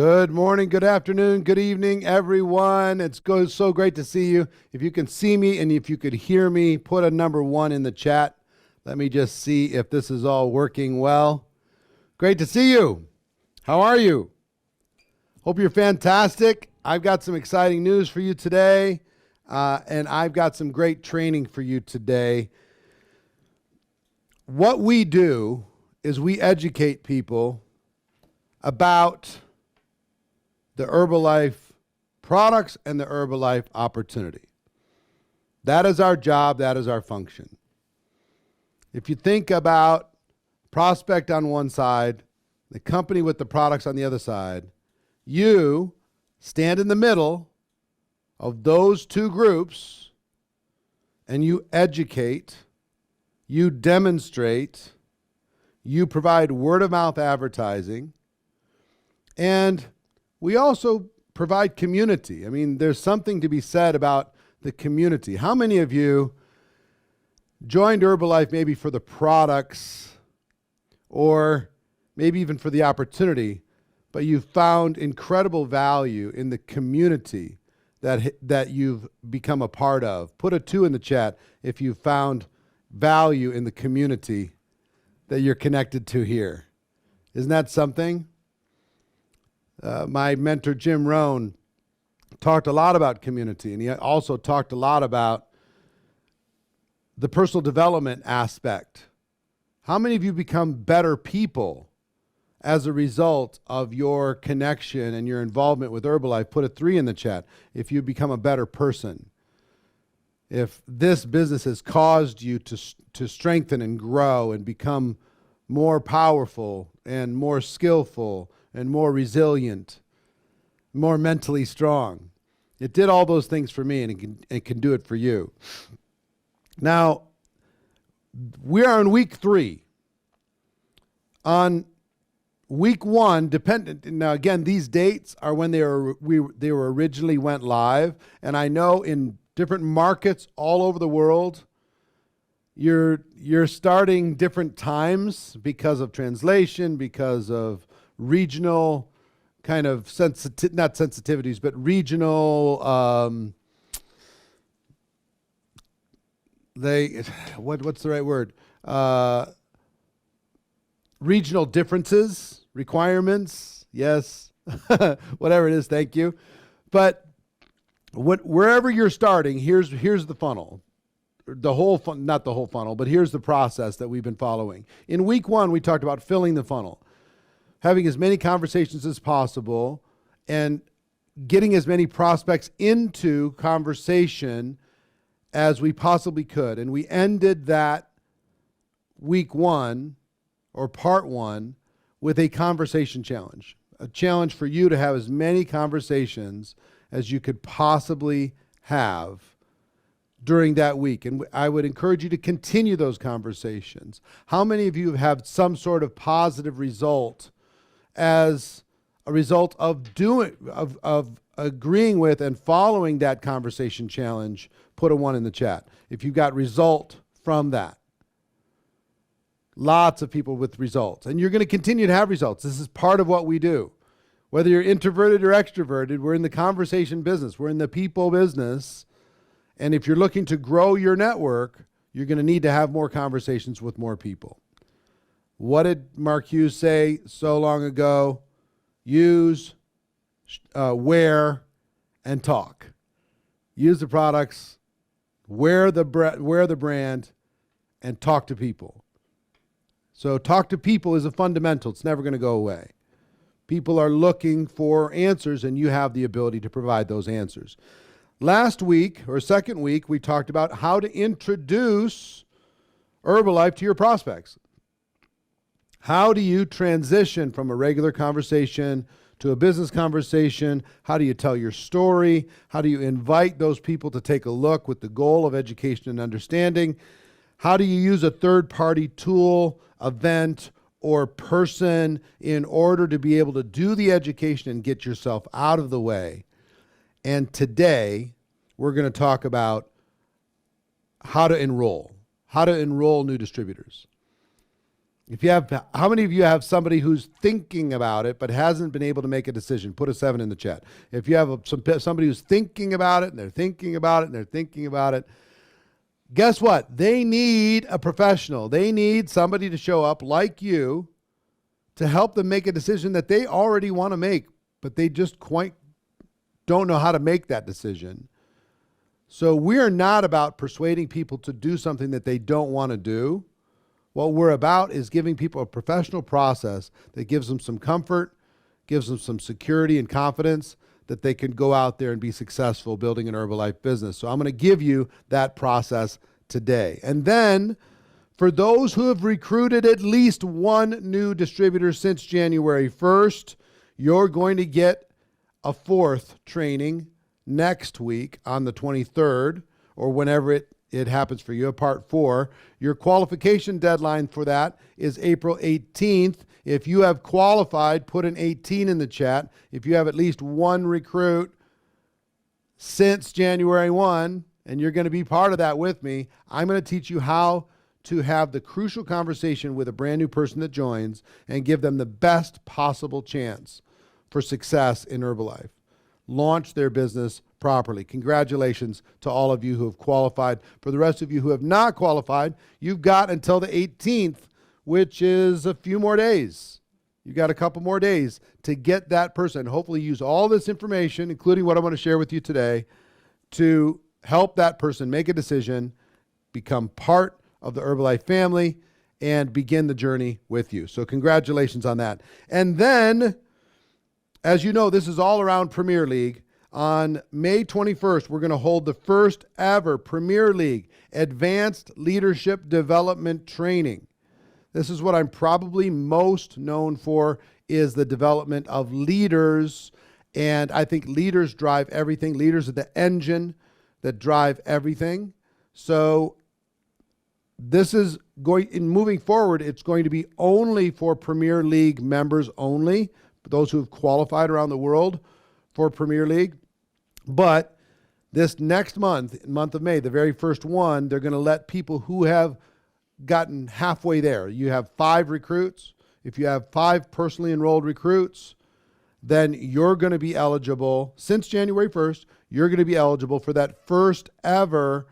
Good morning, good afternoon, good evening, everyone. It's so great to see you. If you can see me and if you could hear me, put a number 1 in the chat. Let me just see if this is all working well. Great to see you. How are you? Hope you're fantastic. I've got some exciting news for you today, and I've got some great training for you today. What we do is we educate people about the Herbalife products and the Herbalife opportunity. That is our job. That is our function. If you think about prospect on one side, the company with the products on the other side, you stand in the middle of those two groups and you educate, you demonstrate, you provide word-of-mouth advertising, and we also provide community. I mean, there's something to be said about the community. How many of you joined Herbalife maybe for the products or maybe even for the opportunity, but you found incredible value in the community that you've become a part of? Put a 2 in the chat if you found value in the community that you're connected to here. Isn't that something? My mentor, Jim Rohn, talked a lot about community, and he also talked a lot about the personal development aspect. How many of you become better people as a result of your connection and your involvement with Herbalife? Put a 3 in the chat if you become a better person. If this business has caused you to strengthen and grow and become more powerful and more skillful and more resilient, more mentally strong. It did all those things for me, and it can do it for you. Now, we are in week 3. On week 1, now again, these dates are when they were originally went live, and I know in different markets all over the world, you're starting different times because of translation, because of regional kind of not sensitivities, but regional what's the right word? Regional differences, requirements, yes, whatever it is, thank you. But wherever you're starting, here's the funnel. Not the whole funnel, but here's the process that we've been following. In week 1, we talked about filling the funnel, having as many conversations as possible, and getting as many prospects into conversation as we possibly could. And we ended that week 1, or part 1, with a conversation challenge. A challenge for you to have as many conversations as you could possibly have during that week. And I would encourage you to continue those conversations. How many of you have some sort of positive result as a result of agreeing with and following that conversation challenge? Put a 1 in the chat if you got result from that. Lots of people with results, and you're going to continue to have results. This is part of what we do. Whether you're introverted or extroverted, we're in the conversation business. We're in the people business. And if you're looking to grow your network, you're going to need to have more conversations with more people. What did Mark Hughes say so long ago? Use, wear, and talk. Use the products, wear the brand, and talk to people. So talk to people is a fundamental. It's never going to go away. People are looking for answers, and you have the ability to provide those answers. Last week, or second week, we talked about how to introduce Herbalife to your prospects. How do you transition from a regular conversation to a business conversation? How do you tell your story? How do you invite those people to take a look with the goal of education and understanding? How do you use a third-party tool, event, or person in order to be able to do the education and get yourself out of the way? And today, we're going to talk about how to enroll new distributors. How many of you have somebody who's thinking about it but hasn't been able to make a decision? Put a 7 in the chat. If you have somebody who's thinking about it and they're thinking about it and they're thinking about it, guess what? They need a professional. They need somebody to show up like you to help them make a decision that they already want to make, but they just quite don't know how to make that decision. So we're not about persuading people to do something that they don't want to do. What we're about is giving people a professional process that gives them some comfort, gives them some security and confidence that they can go out there and be successful building an Herbalife business. So I'm going to give you that process today. And then for those who have recruited at least one new distributor since January 1st, you're going to get a 4th training next week on the 23rd or whenever it happens for you, a part 4. Your qualification deadline for that is April 18th. If you have qualified, put an 18 in the chat. If you have at least one recruit since January 1, and you're going to be part of that with me, I'm going to teach you how to have the crucial conversation with a brand new person that joins and give them the best possible chance for success in Herbalife. Launch their business properly. Congratulations to all of you who have qualified. For the rest of you who have not qualified, you've got until the 18th, which is a few more days. You've got a couple more days to get that person. Hopefully use all this information, including what I'm going to share with you today, to help that person make a decision, become part of the Herbalife family, and begin the journey with you. So congratulations on that. And then, as you know, this is all around Premier League. On May 21st, we're going to hold the first ever Premier League Advanced Leadership Development Training. This is what I'm probably most known for, is the development of leaders. And I think leaders drive everything. Leaders are the engine that drive everything. So this is moving forward, it's going to be only for Premier League members only, those who have qualified around the world for Premier League. But this next month of May, the very first one, they're going to let people who have gotten halfway there. You have 5 recruits. If you have 5 personally enrolled recruits, then you're going to be eligible, since January 1st, you're going to be eligible for that first ever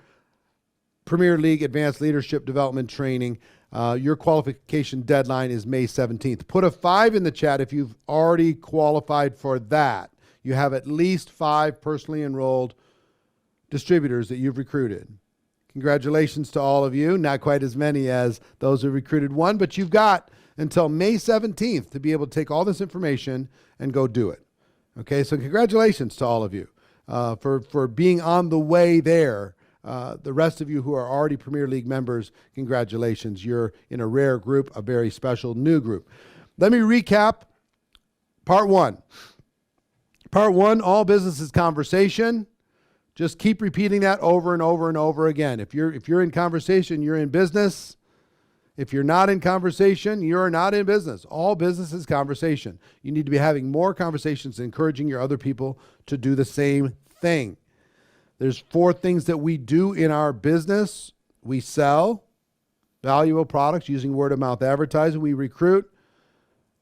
Premier League Advanced Leadership Development Training. Your qualification deadline is May 17th. Put a 5 in the chat if you've already qualified for that. You have at least 5 personally enrolled distributors that you've recruited. Congratulations to all of you. Not quite as many as those who recruited 1, but you've got until May 17th to be able to take all this information and go do it. Okay, so congratulations to all of you for being on the way there. The rest of you who are already Premier League members, congratulations. You're in a rare group, a very special new group. Let me recap part 1. Part 1, all business is conversation. Just keep repeating that over and over and over again. If you're in conversation, you're in business. If you're not in conversation, you're not in business. All business is conversation. You need to be having more conversations, encouraging your other people to do the same thing. There's 4 things that we do in our business. We sell valuable products using word-of-mouth advertising. We recruit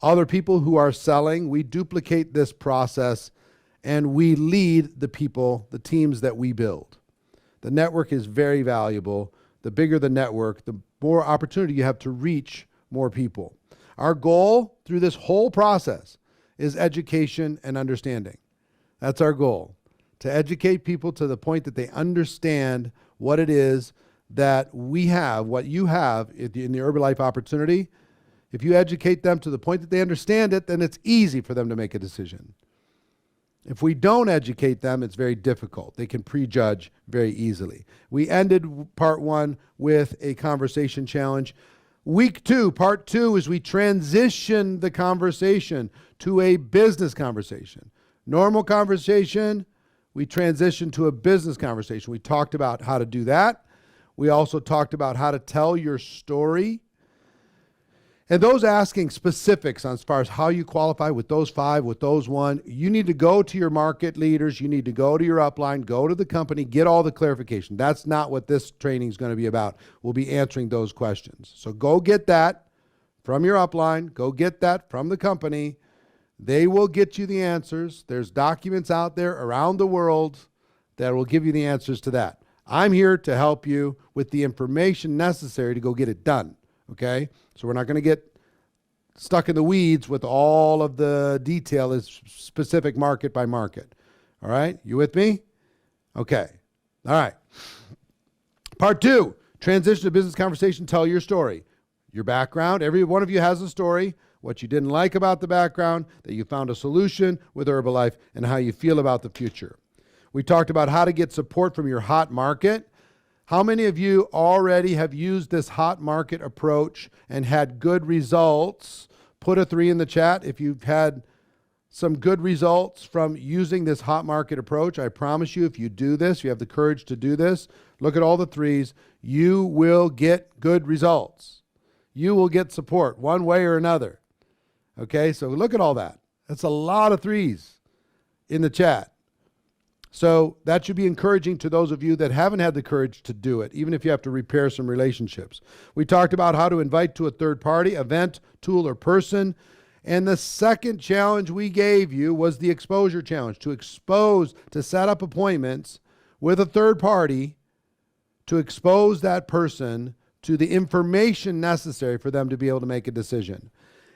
other people who are selling. We duplicate this process, and we lead the people, the teams that we build. The network is very valuable. The bigger the network, the more opportunity you have to reach more people. Our goal through this whole process is education and understanding. That's our goal. To educate people to the point that they understand what it is that we have, what you have in the Herbalife opportunity. If you educate them to the point that they understand it, then it's easy for them to make a decision. If we don't educate them, it's very difficult. They can prejudge very easily. We ended part 1 with a conversation challenge. Week 2, part 2, is we transition the conversation to a business conversation. Normal conversation, we transitioned to a business conversation. We talked about how to do that. We also talked about how to tell your story. And those asking specifics on as far as how you qualify with those 5, with those 1, you need to go to your market leaders. You need to go to your upline, go to the company, get all the clarification. That's not what this training is going to be about. We'll be answering those questions. So go get that from your upline. Go get that from the company. They will get you the answers. There's documents out there around the world that will give you the answers to that. I'm here to help you with the information necessary to go get it done, okay? So we're not going to get stuck in the weeds with all of the detail as specific market by market. All right? You with me? Okay. All right. Part 2, transition to business conversation, tell your story. Your background, every one of you has a story, what you didn't like about the background, that you found a solution with Herbalife, and how you feel about the future. We talked about how to get support from your hot market. How many of you already have used this hot market approach and had good results? Put a 3 in the chat if you've had some good results from using this hot market approach. I promise you, if you do this, you have the courage to do this, look at all the 3s, you will get good results. You will get support one way or another. Okay, so look at all that. That's a lot of 3s in the chat. So that should be encouraging to those of you that haven't had the courage to do it, even if you have to repair some relationships. We talked about how to invite to a third party, event, tool, or person. And the second challenge we gave you was the exposure challenge, to set up appointments with a third party to expose that person to the information necessary for them to be able to make a decision.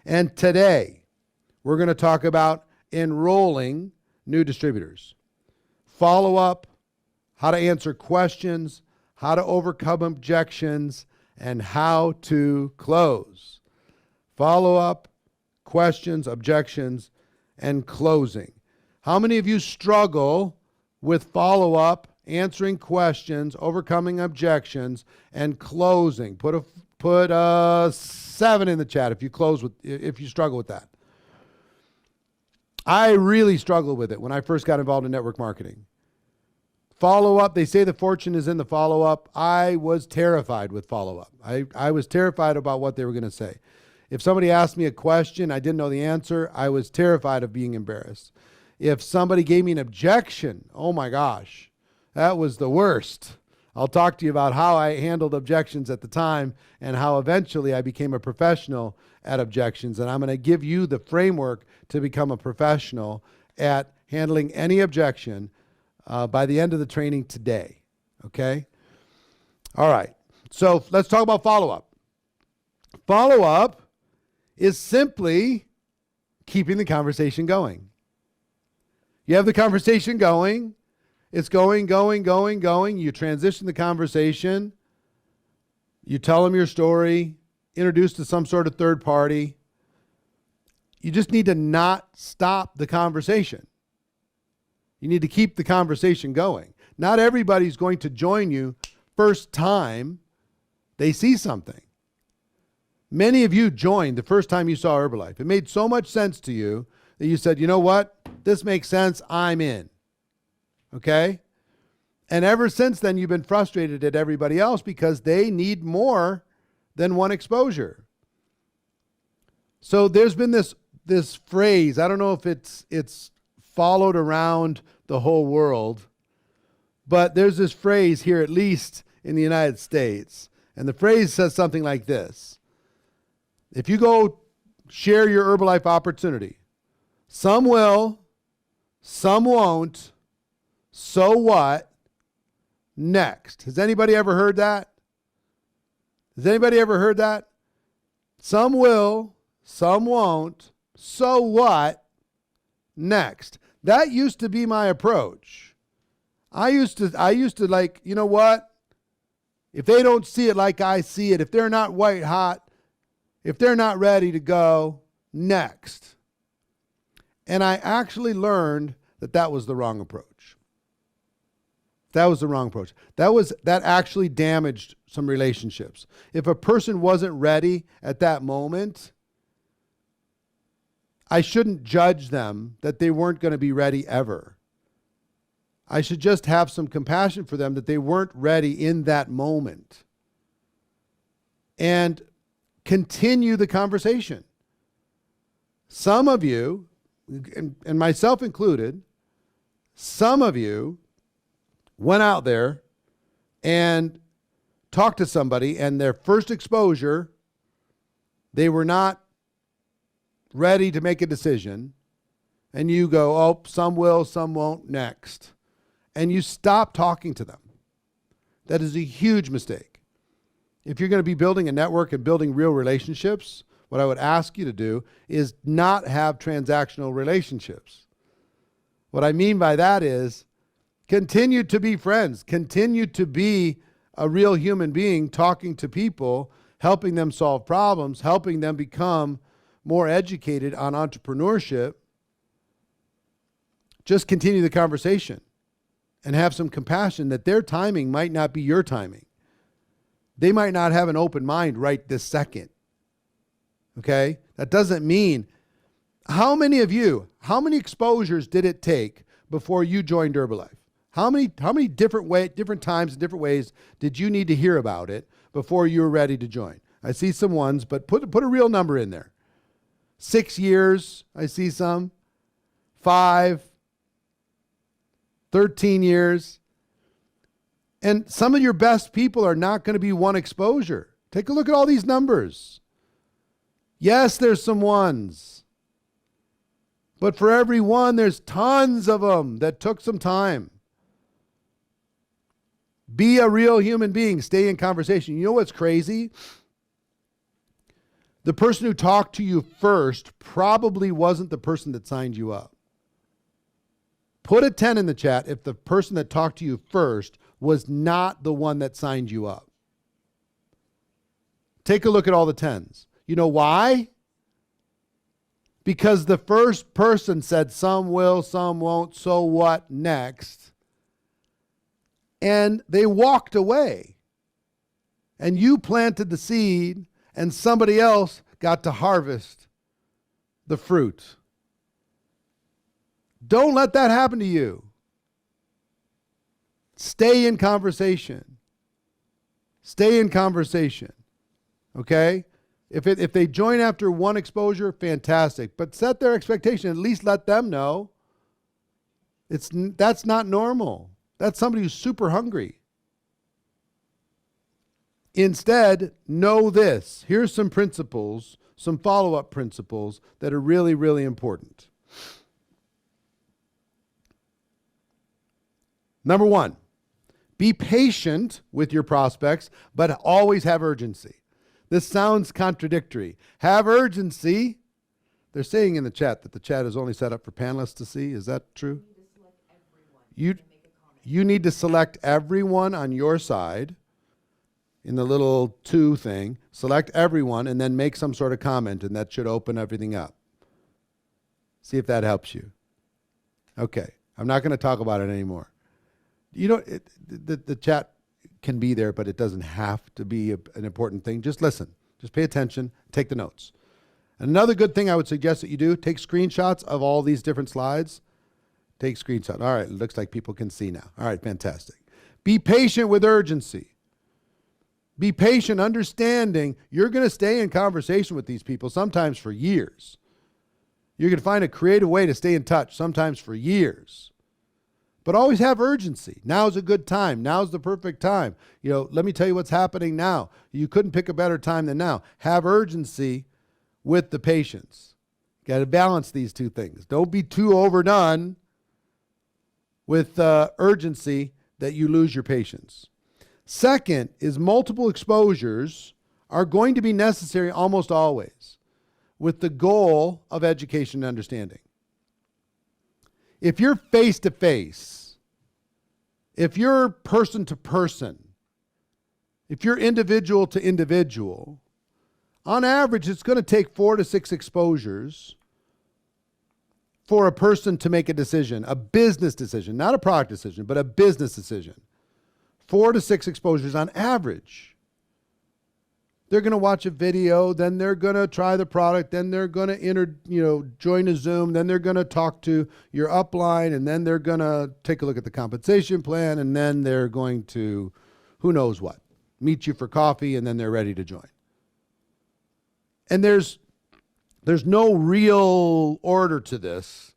And today, we're going to talk about enrolling new distributors. Follow up, how to answer questions, how to overcome objections, and how to close. Follow up, questions, objections, and closing. How many of you struggle with follow up, answering questions, overcoming objections, and closing? Put a 7 in the chat if you struggle with that. I really struggled with it when I first got involved in network marketing. Follow-up, they say the fortune is in the follow-up. I was terrified with follow-up. I was terrified about what they were going to say. If somebody asked me a question, I didn't know the answer, I was terrified of being embarrassed. If somebody gave me an objection, oh my gosh, that was the worst. I'll talk to you about how I handled objections at the time and how eventually I became a professional at objections. And I'm going to give you the framework to become a professional at handling any objection by the end of the training today, okay? All right, so let's talk about follow-up. Follow-up is simply keeping the conversation going. You have the conversation going, it's going. You transition the conversation, you tell them your story, introduce to some sort of third party. You just need to not stop the conversation. You need to keep the conversation going. Not everybody's going to join you first time they see something. Many of you joined the first time you saw Herbalife. It made so much sense to you that you said, you know what? This makes sense. I'm in. Okay? And ever since then, you've been frustrated at everybody else because they need more than one exposure. So there's been this phrase, I don't know if it's followed around the whole world, but there's this phrase here, at least in the United States, and the phrase says something like this. If you go share your Herbalife opportunity, some will, some won't, so what? Next. Has anybody ever heard that? Has anybody ever heard that? Some will, some won't, so what? Next. That used to be my approach. I used to like, you know what? If they don't see it like I see it, if they're not white hot, if they're not ready to go, next. And I actually learned that was the wrong approach. That was the wrong approach. That actually damaged some relationships. If a person wasn't ready at that moment, I shouldn't judge them that they weren't going to be ready ever. I should just have some compassion for them that they weren't ready in that moment. And continue the conversation. Some of you, and myself included, some of you went out there and talked to somebody, and their first exposure They were not ready to make a decision. And you go, oh, some will, some won't, next. And you stop talking to them. That is a huge mistake. If you're going to be building a network and building real relationships, what I would ask you to do is not have transactional relationships. What I mean by that is continue to be friends, continue to be a real human being, talking to people, helping them solve problems, helping them become more educated on entrepreneurship. Just continue the conversation and have some compassion that their timing might not be your timing. They might not have an open mind right this second. Okay? That doesn't mean, how many exposures did it take before you joined Herbalife? How many different times and different ways did you need to hear about it before you were ready to join? I see some ones, but put a real number in there. 6 years, I see some. 5, 13 years. And some of your best people are not going to be one exposure. Take a look at all these numbers. Yes, there's some ones. But for every one, there's tons of them that took some time. Be a real human being. Stay in conversation. You know what's crazy? The person who talked to you first probably wasn't the person that signed you up. Put a 10 in the chat if the person that talked to you first was not the one that signed you up. Take a look at all the 10s. You know why? Because the first person said some will, some won't, so what next? And they walked away. And you planted the seed, and somebody else got to harvest the fruit. Don't let that happen to you. Stay in conversation. Stay in conversation. Okay? If they join after one exposure, fantastic. But set their expectation. At least let them know. That's not normal. That's somebody who's super hungry. Instead, know this. Here's some principles, some follow-up principles that are really, really important. Number 1, be patient with your prospects, but always have urgency. This sounds contradictory. Have urgency. They're saying in the chat that the chat is only set up for panelists to see. Is that true? You need to select everyone on your side in the little 2 thing. Select everyone and then make some sort of comment, and that should open everything up. See if that helps you. Okay. I'm not going to talk about it anymore. You know, the chat can be there, but it doesn't have to be an important thing. Just listen. Just pay attention. Take the notes. Another good thing I would suggest that you do, take screenshots of all these different slides. Take screenshots. All right, it looks like people can see now. All right, fantastic. Be patient with urgency. Be patient, understanding you're going to stay in conversation with these people sometimes for years. You're going to find a creative way to stay in touch, sometimes for years. But always have urgency. Now's a good time. Now's the perfect time. You know, let me tell you what's happening now. You couldn't pick a better time than now. Have urgency with the patience. Got to balance these 2 things. Don't be too overdone with urgency that you lose your patience. Second is multiple exposures are going to be necessary almost always with the goal of education and understanding. If you're face-to-face, if you're person-to-person, if you're individual to individual, on average, it's going to take 4 to 6 exposures for a person to make a decision, a business decision, not a product decision, but a business decision. 4 to 6 exposures on average. They're going to watch a video, then they're going to try the product, then they're going to join a Zoom, then they're going to talk to your upline, and then they're going to take a look at the compensation plan, and then they're going to, who knows what, meet you for coffee, and then they're ready to join. And there's no real order to this.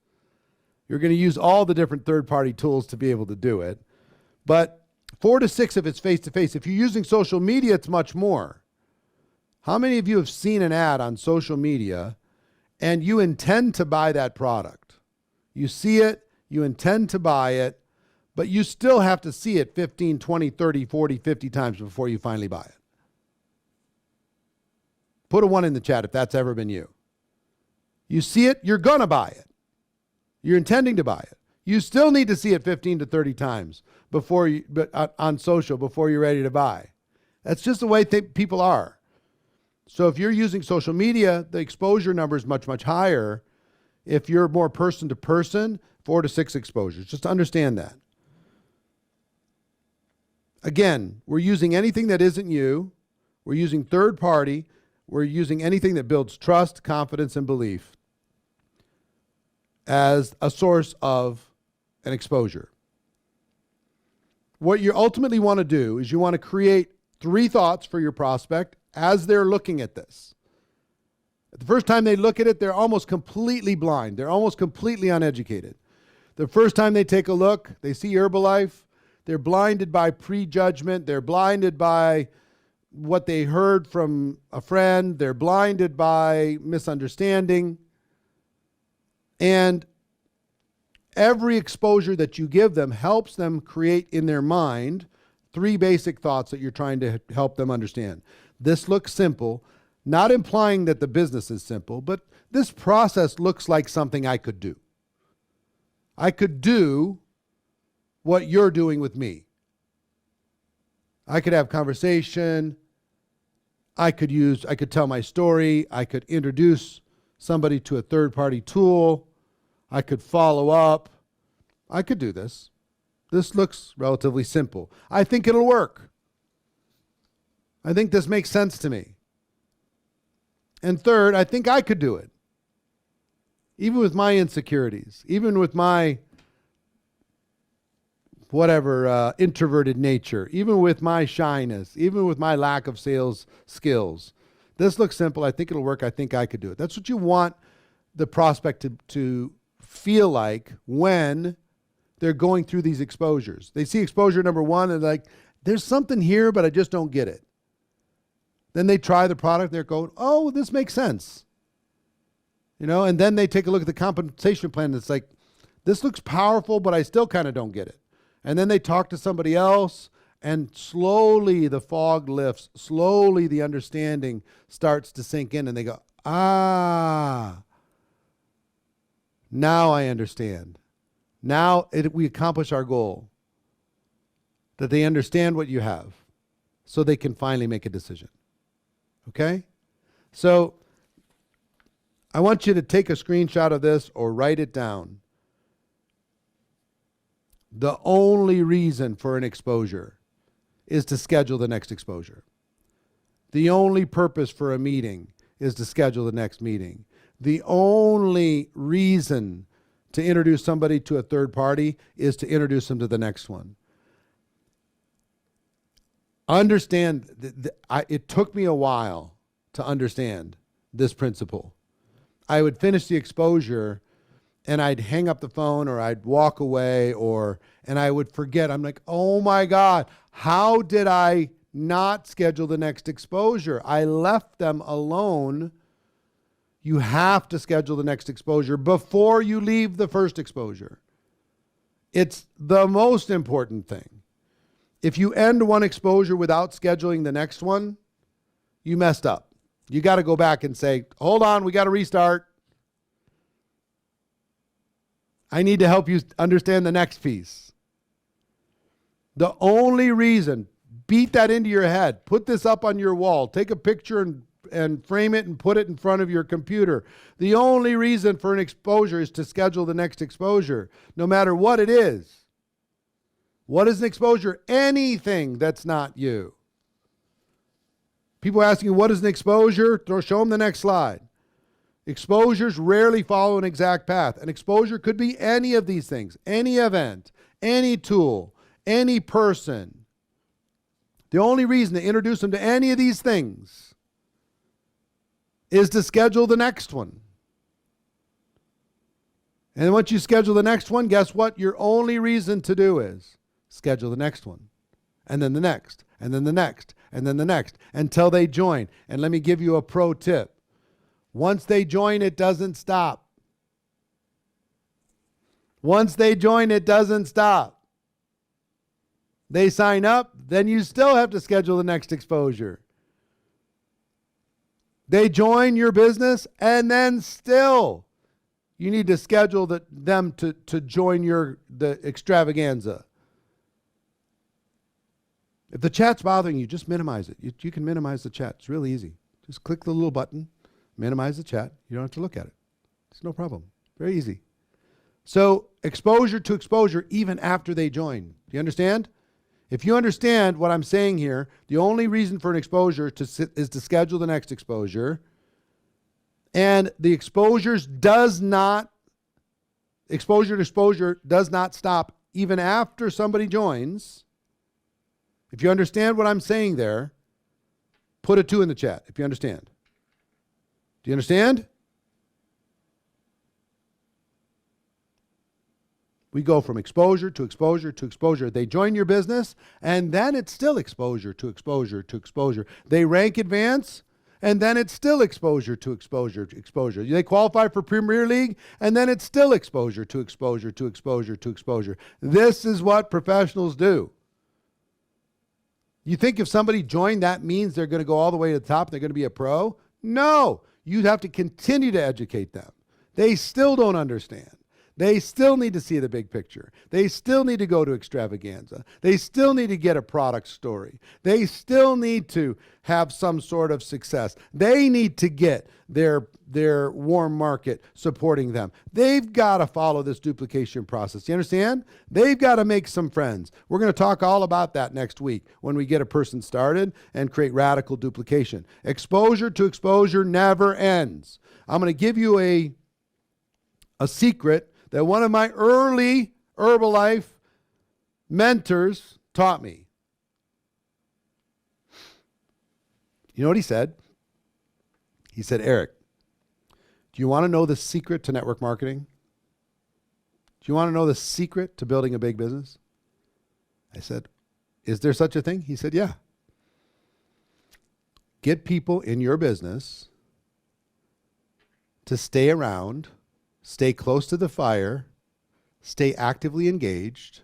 You're going to use all the different third-party tools to be able to do it. But 4 to 6 if it's face-to-face. If you're using social media, it's much more. How many of you have seen an ad on social media and you intend to buy that product? You see it, you intend to buy it, but you still have to see it 15, 20, 30, 40, 50 times before you finally buy it. Put a 1 in the chat if that's ever been you. You see it, you're going to buy it. You're intending to buy it. You still need to see it 15 to 30 times on social before you're ready to buy. That's just the way people are. So if you're using social media, the exposure number is much, much higher. If you're more person to person, 4 to 6 exposures. Just understand that. Again, we're using anything that isn't you. We're using third party. We're using anything that builds trust, confidence, and belief as a source of an exposure. What you ultimately want to do is you want to create 3 thoughts for your prospect as they're looking at this. The first time they look at it, they're almost completely blind. They're almost completely uneducated. The first time they take a look, they see Herbalife, they're blinded by prejudgment. They're blinded by what they heard from a friend. They're blinded by misunderstanding. And every exposure that you give them helps them create in their mind 3 basic thoughts that you're trying to help them understand. This looks simple, not implying that the business is simple, but this process looks like something I could do. I could do what you're doing with me. I could have conversation. I could tell my story. I could introduce somebody to a third-party tool. I could follow up. I could do this. This looks relatively simple. I think it'll work. I think this makes sense to me. And third, I think I could do it. Even with my insecurities, even with my introverted nature, even with my shyness, even with my lack of sales skills. This looks simple. I think it'll work. I think I could do it. That's what you want the prospect to feel like when they're going through these exposures. They see exposure number 1 and like, there's something here, but I just don't get it. Then they try the product. They're going, oh, this makes sense. And then they take a look at the compensation plan. And it's like, this looks powerful, but I still kind of don't get it. And then they talk to somebody else, and slowly the fog lifts. Slowly the understanding starts to sink in, and they go, now I understand. Now we accomplish our goal. That they understand what you have, so they can finally make a decision. Okay? So I want you to take a screenshot of this or write it down. The only reason for an exposure is to schedule the next exposure. The only purpose for a meeting is to schedule the next meeting. The only reason to introduce somebody to a third party is to introduce them to the next one. Understand, it took me a while to understand this principle. I would finish the exposure and I'd hang up the phone or I'd walk away and I would forget. I'm like, oh my God, how did I not schedule the next exposure? I left them alone. You have to schedule the next exposure before you leave the first exposure. It's the most important thing. If you end one exposure without scheduling the next one, you messed up. You got to go back and say, hold on, we got to restart. I need to help you understand the next piece. The only reason, beat that into your head, put this up on your wall, take a picture and frame it and put it in front of your computer. The only reason for an exposure is to schedule the next exposure, no matter what it is. What is an exposure? Anything that's not you. People asking you, what is an exposure? Show them the next slide. Exposures rarely follow an exact path. An exposure could be any of these things, any event, any tool, any person. The only reason to introduce them to any of these things is to schedule the next one. And once you schedule the next one, guess what? Your only reason to do is schedule the next one, and then the next, and then the next, and then the next, until they join. And let me give you a pro tip. Once they join, it doesn't stop. Once they join, it doesn't stop. They sign up, then you still have to schedule the next exposure. They join your business, and then still you need to schedule them to join the extravaganza. If the chat's bothering you, just minimize it. You can minimize the chat. It's really easy. Just click the little button, minimize the chat. You don't have to look at it. It's no problem. Very easy. So exposure to exposure even after they join. Do you understand? If you understand what I'm saying here, the only reason for an exposure is to schedule the next exposure. And the exposure to exposure does not stop even after somebody joins. If you understand what I'm saying there, put a 2 in the chat if you understand. Do you understand? We go from exposure to exposure to exposure. They join your business, and then it's still exposure to exposure to exposure. They rank advance, and then it's still exposure to exposure to exposure. They qualify for Premier League, and then it's still exposure to exposure to exposure to exposure. This is what professionals do. You think if somebody joined, that means they're going to go all the way to the top, they're going to be a pro? No, you'd have to continue to educate them. They still don't understand. They still need to see the big picture. They still need to go to extravaganza. They still need to get a product story. They still need to have some sort of success. They need to get their warm market supporting them. They've got to follow this duplication process. You understand? They've got to make some friends. We're going to talk all about that next week when we get a person started and create radical duplication. Exposure to exposure never ends. I'm going to give you a secret that one of my early Herbalife mentors taught me. You know what he said? He said, Eric, do you want to know the secret to network marketing? Do you want to know the secret to building a big business? I said, is there such a thing? He said, yeah. Get people in your business to stay around, stay close to the fire, stay actively engaged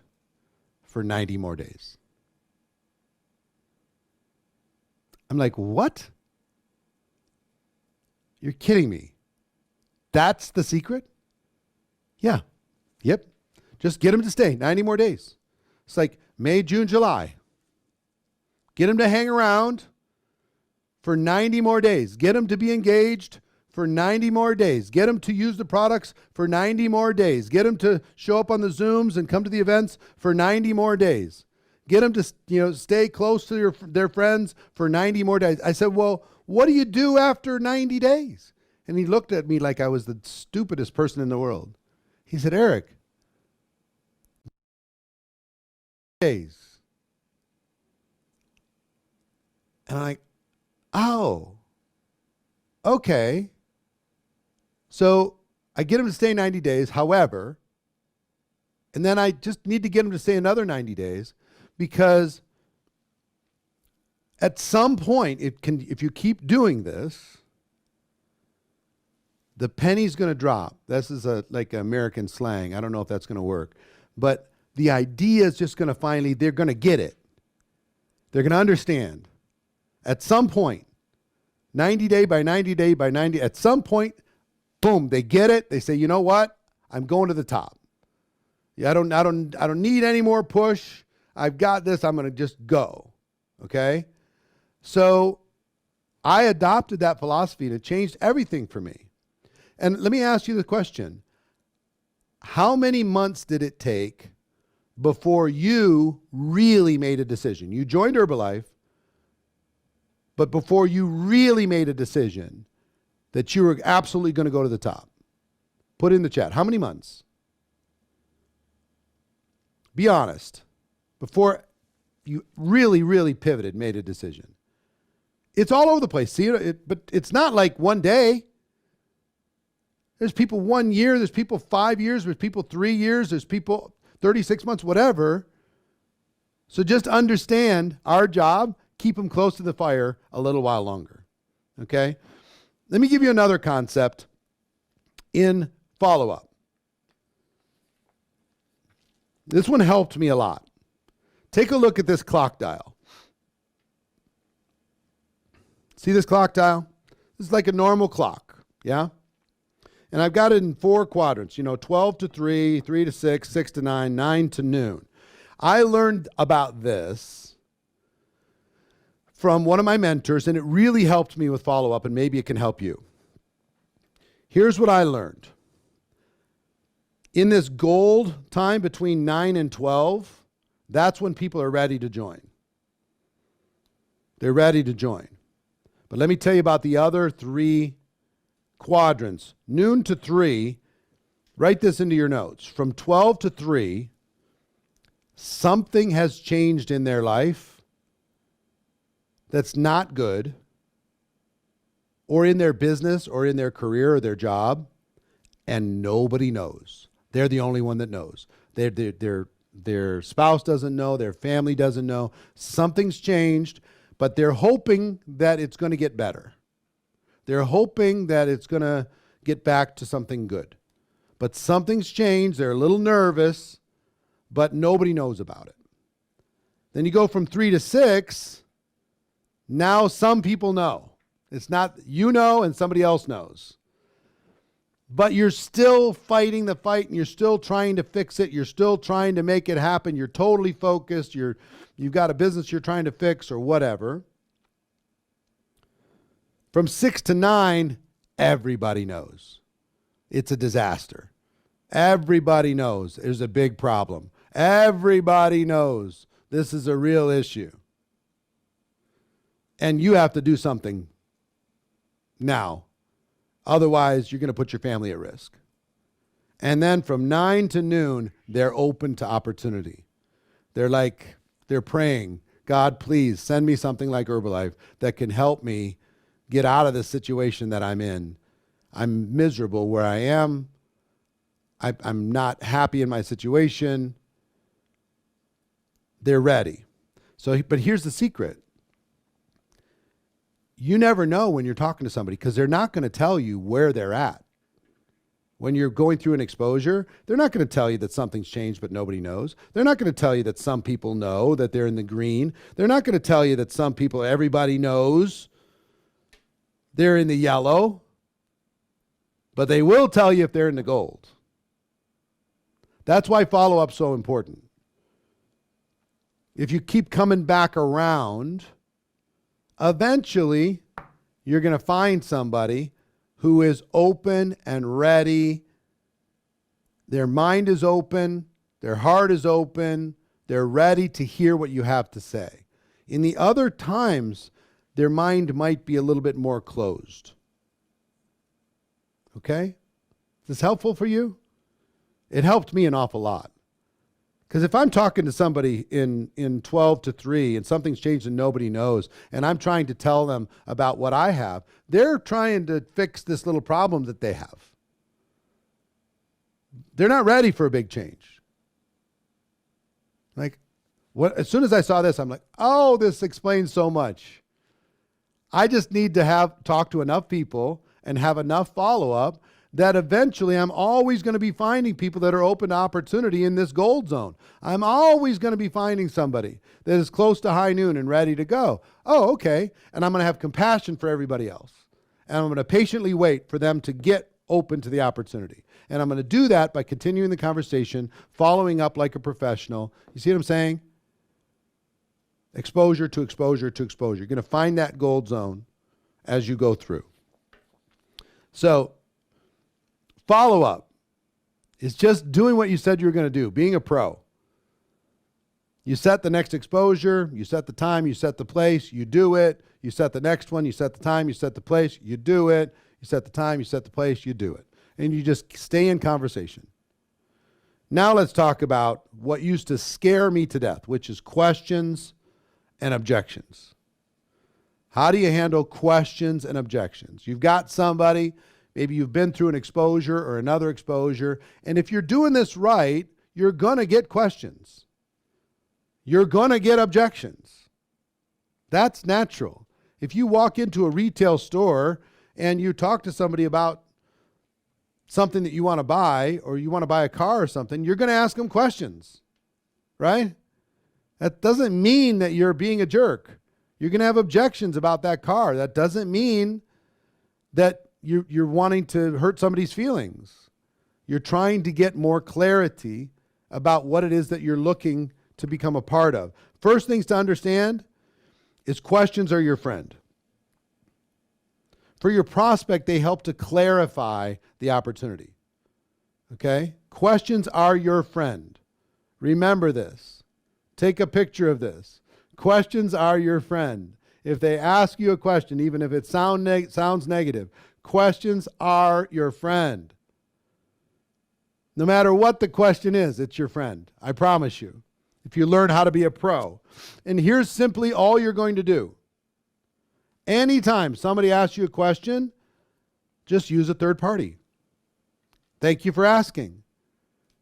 for 90 more days. I'm like, what? You're kidding me. That's the secret? Yeah. Yep. Just get them to stay 90 more days. It's like May, June, July. Get them to hang around for 90 more days. Get them to be engaged for 90 more days. Get them to use the products for 90 more days. Get them to show up on the Zooms and come to the events for 90 more days. Get them to stay close to their friends for 90 more days. I said, well, what do you do after 90 days? And he looked at me like I was the stupidest person in the world. He said, Eric, days. And I'm like, oh, okay. So I get him to stay 90 days, however, and then I just need to get him to stay another 90 days because at some point, if you keep doing this, the penny's going to drop. This is like American slang. I don't know if that's going to work. But the idea is just going to finally, they're going to get it. They're going to understand. At some point, 90 day by 90 day by 90, at some point, boom, they get it. They say, you know what? I'm going to the top. Yeah, I don't need any more push. I've got this. I'm going to just go. Okay? So I adopted that philosophy and it changed everything for me. And let me ask you the question. How many months did it take before you really made a decision? You joined Herbalife, but before you really made a decision that you were absolutely going to go to the top. Put in the chat. How many months? Be honest. Before you really, really pivoted, made a decision. It's all over the place. See, but it's not like one day. There's people 1 year, there's people 5 years, there's people 3 years, there's people 36 months, whatever. So just understand our job, keep them close to the fire a little while longer. Okay? Let me give you another concept in follow-up. This one helped me a lot. Take a look at this clock dial. See this clock dial? This is like a normal clock, yeah? And I've got it in 4 quadrants, 12 to 3, 3 to 6, 6 to 9, 9 to noon. I learned about this from one of my mentors, and it really helped me with follow-up, and maybe it can help you. Here's what I learned. In this gold time between 9 and 12, that's when people are ready to join. They're ready to join. But let me tell you about the other 3 quadrants. Noon to 3, write this into your notes. From 12 to 3, something has changed in their life that's not good, or in their business, or in their career, or their job, and nobody knows. They're the only one that knows. Their spouse doesn't know, their family doesn't know. Something's changed, but they're hoping that it's going to get better. They're hoping that it's going to get back to something good. But something's changed, they're a little nervous, but nobody knows about it. Then you go from 3 to 6, now some people know. It's not you know and somebody else knows. But you're still fighting the fight, and you're still trying to fix it. You're still trying to make it happen. You're totally focused. You've got a business you're trying to fix or whatever. From 6 to 9, everybody knows. It's a disaster. Everybody knows there's a big problem. Everybody knows this is a real issue. And you have to do something now. Otherwise, you're going to put your family at risk. And then from 9 to noon, they're open to opportunity. They're praying, God, please send me something like Herbalife that can help me get out of the situation that I'm in. I'm miserable where I am. I'm not happy in my situation. They're ready. But here's the secret. You never know when you're talking to somebody, because they're not going to tell you where they're at. When you're going through an exposure, they're not going to tell you that something's changed but nobody knows. They're not going to tell you that some people know that they're in the green. They're not going to tell you that some people, everybody knows they're in the yellow. But they will tell you if they're in the gold. That's why follow-up's so important. If you keep coming back around, eventually you're going to find somebody who is open and ready. Their mind is open. Their heart is open. They're ready to hear what you have to say. In the other times, their mind might be a little bit more closed. Okay? Is this helpful for you? It helped me an awful lot. Because if I'm talking to somebody in 12 to 3 and something's changed and nobody knows, and I'm trying to tell them about what I have, they're trying to fix this little problem that they have. They're not ready for a big change. As soon as I saw this, I'm like, oh, this explains so much. I just need to talk to enough people and have enough follow-up that eventually I'm always going to be finding people that are open to opportunity in this gold zone. I'm always going to be finding somebody that is close to high noon and ready to go. Oh, okay. And I'm going to have compassion for everybody else. And I'm going to patiently wait for them to get open to the opportunity. And I'm going to do that by continuing the conversation, following up like a professional. You see what I'm saying? Exposure to exposure to exposure. You're going to find that gold zone as you go through. So, follow-up is just doing what you said you were going to do, being a pro. You set the next exposure, you set the time, you set the place, you do it. You set the next one, you set the time, you set the place, you do it. You set the time, you set the place, you do it. And you just stay in conversation. Now let's talk about what used to scare me to death, which is questions and objections. How do you handle questions and objections? You've got somebody. Maybe you've been through an exposure or another exposure. And if you're doing this right, you're going to get questions. You're going to get objections. That's natural. If you walk into a retail store and you talk to somebody about something that you want to buy, or you want to buy a car or something, you're going to ask them questions, right? That doesn't mean that you're being a jerk. You're going to have objections about that car. That doesn't mean that you're wanting to hurt somebody's feelings. You're trying to get more clarity about what it is that you're looking to become a part of. First things to understand is questions are your friend. For your prospect, they help to clarify the opportunity. Okay? Questions are your friend. Remember this. Take a picture of this. Questions are your friend. If they ask you a question, even if it sounds negative, questions are your friend. No matter what the question is, it's your friend. I promise you. If you learn how to be a pro. And here's simply all you're going to do. Anytime somebody asks you a question, just use a third party. Thank you for asking.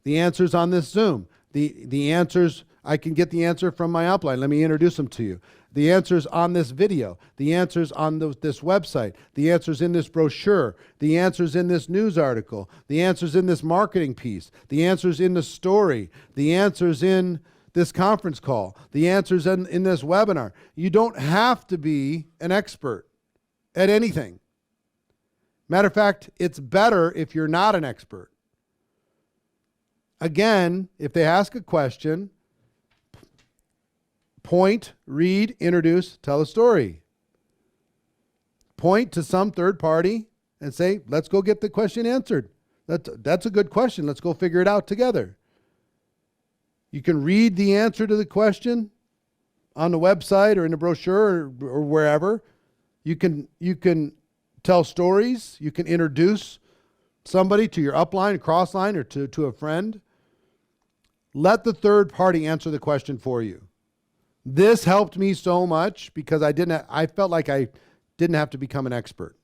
The answer's on this Zoom. The answers, I can get the answer from my upline. Let me introduce them to you. The answer's on this video. The answer's on this website. The answer's in this brochure. The answer's in this news article. The answer's in this marketing piece. The answer's in the story. The answer's in this conference call. The answer's in this webinar. You don't have to be an expert at anything. Matter of fact, it's better if you're not an expert. Again, if they ask a question, point, read, introduce, tell a story. Point to some third party and say, let's go get the question answered. That's a good question. Let's go figure it out together. You can read the answer to the question on the website or in the brochure or wherever. You can tell stories. You can introduce somebody to your upline, crossline, or to a friend. Let the third party answer the question for you. This helped me so much because I felt like I didn't have to become an expert.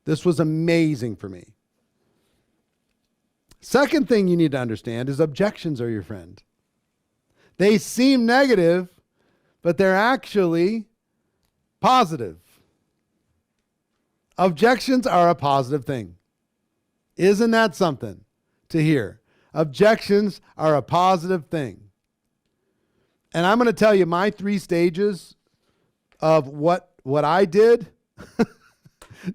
This was amazing for me. Second thing you need to understand is objections are your friend. They seem negative, but they're actually positive. Objections are a positive thing. Isn't that something to hear? Objections are a positive thing. And I'm going to tell you my 3 stages of what I did.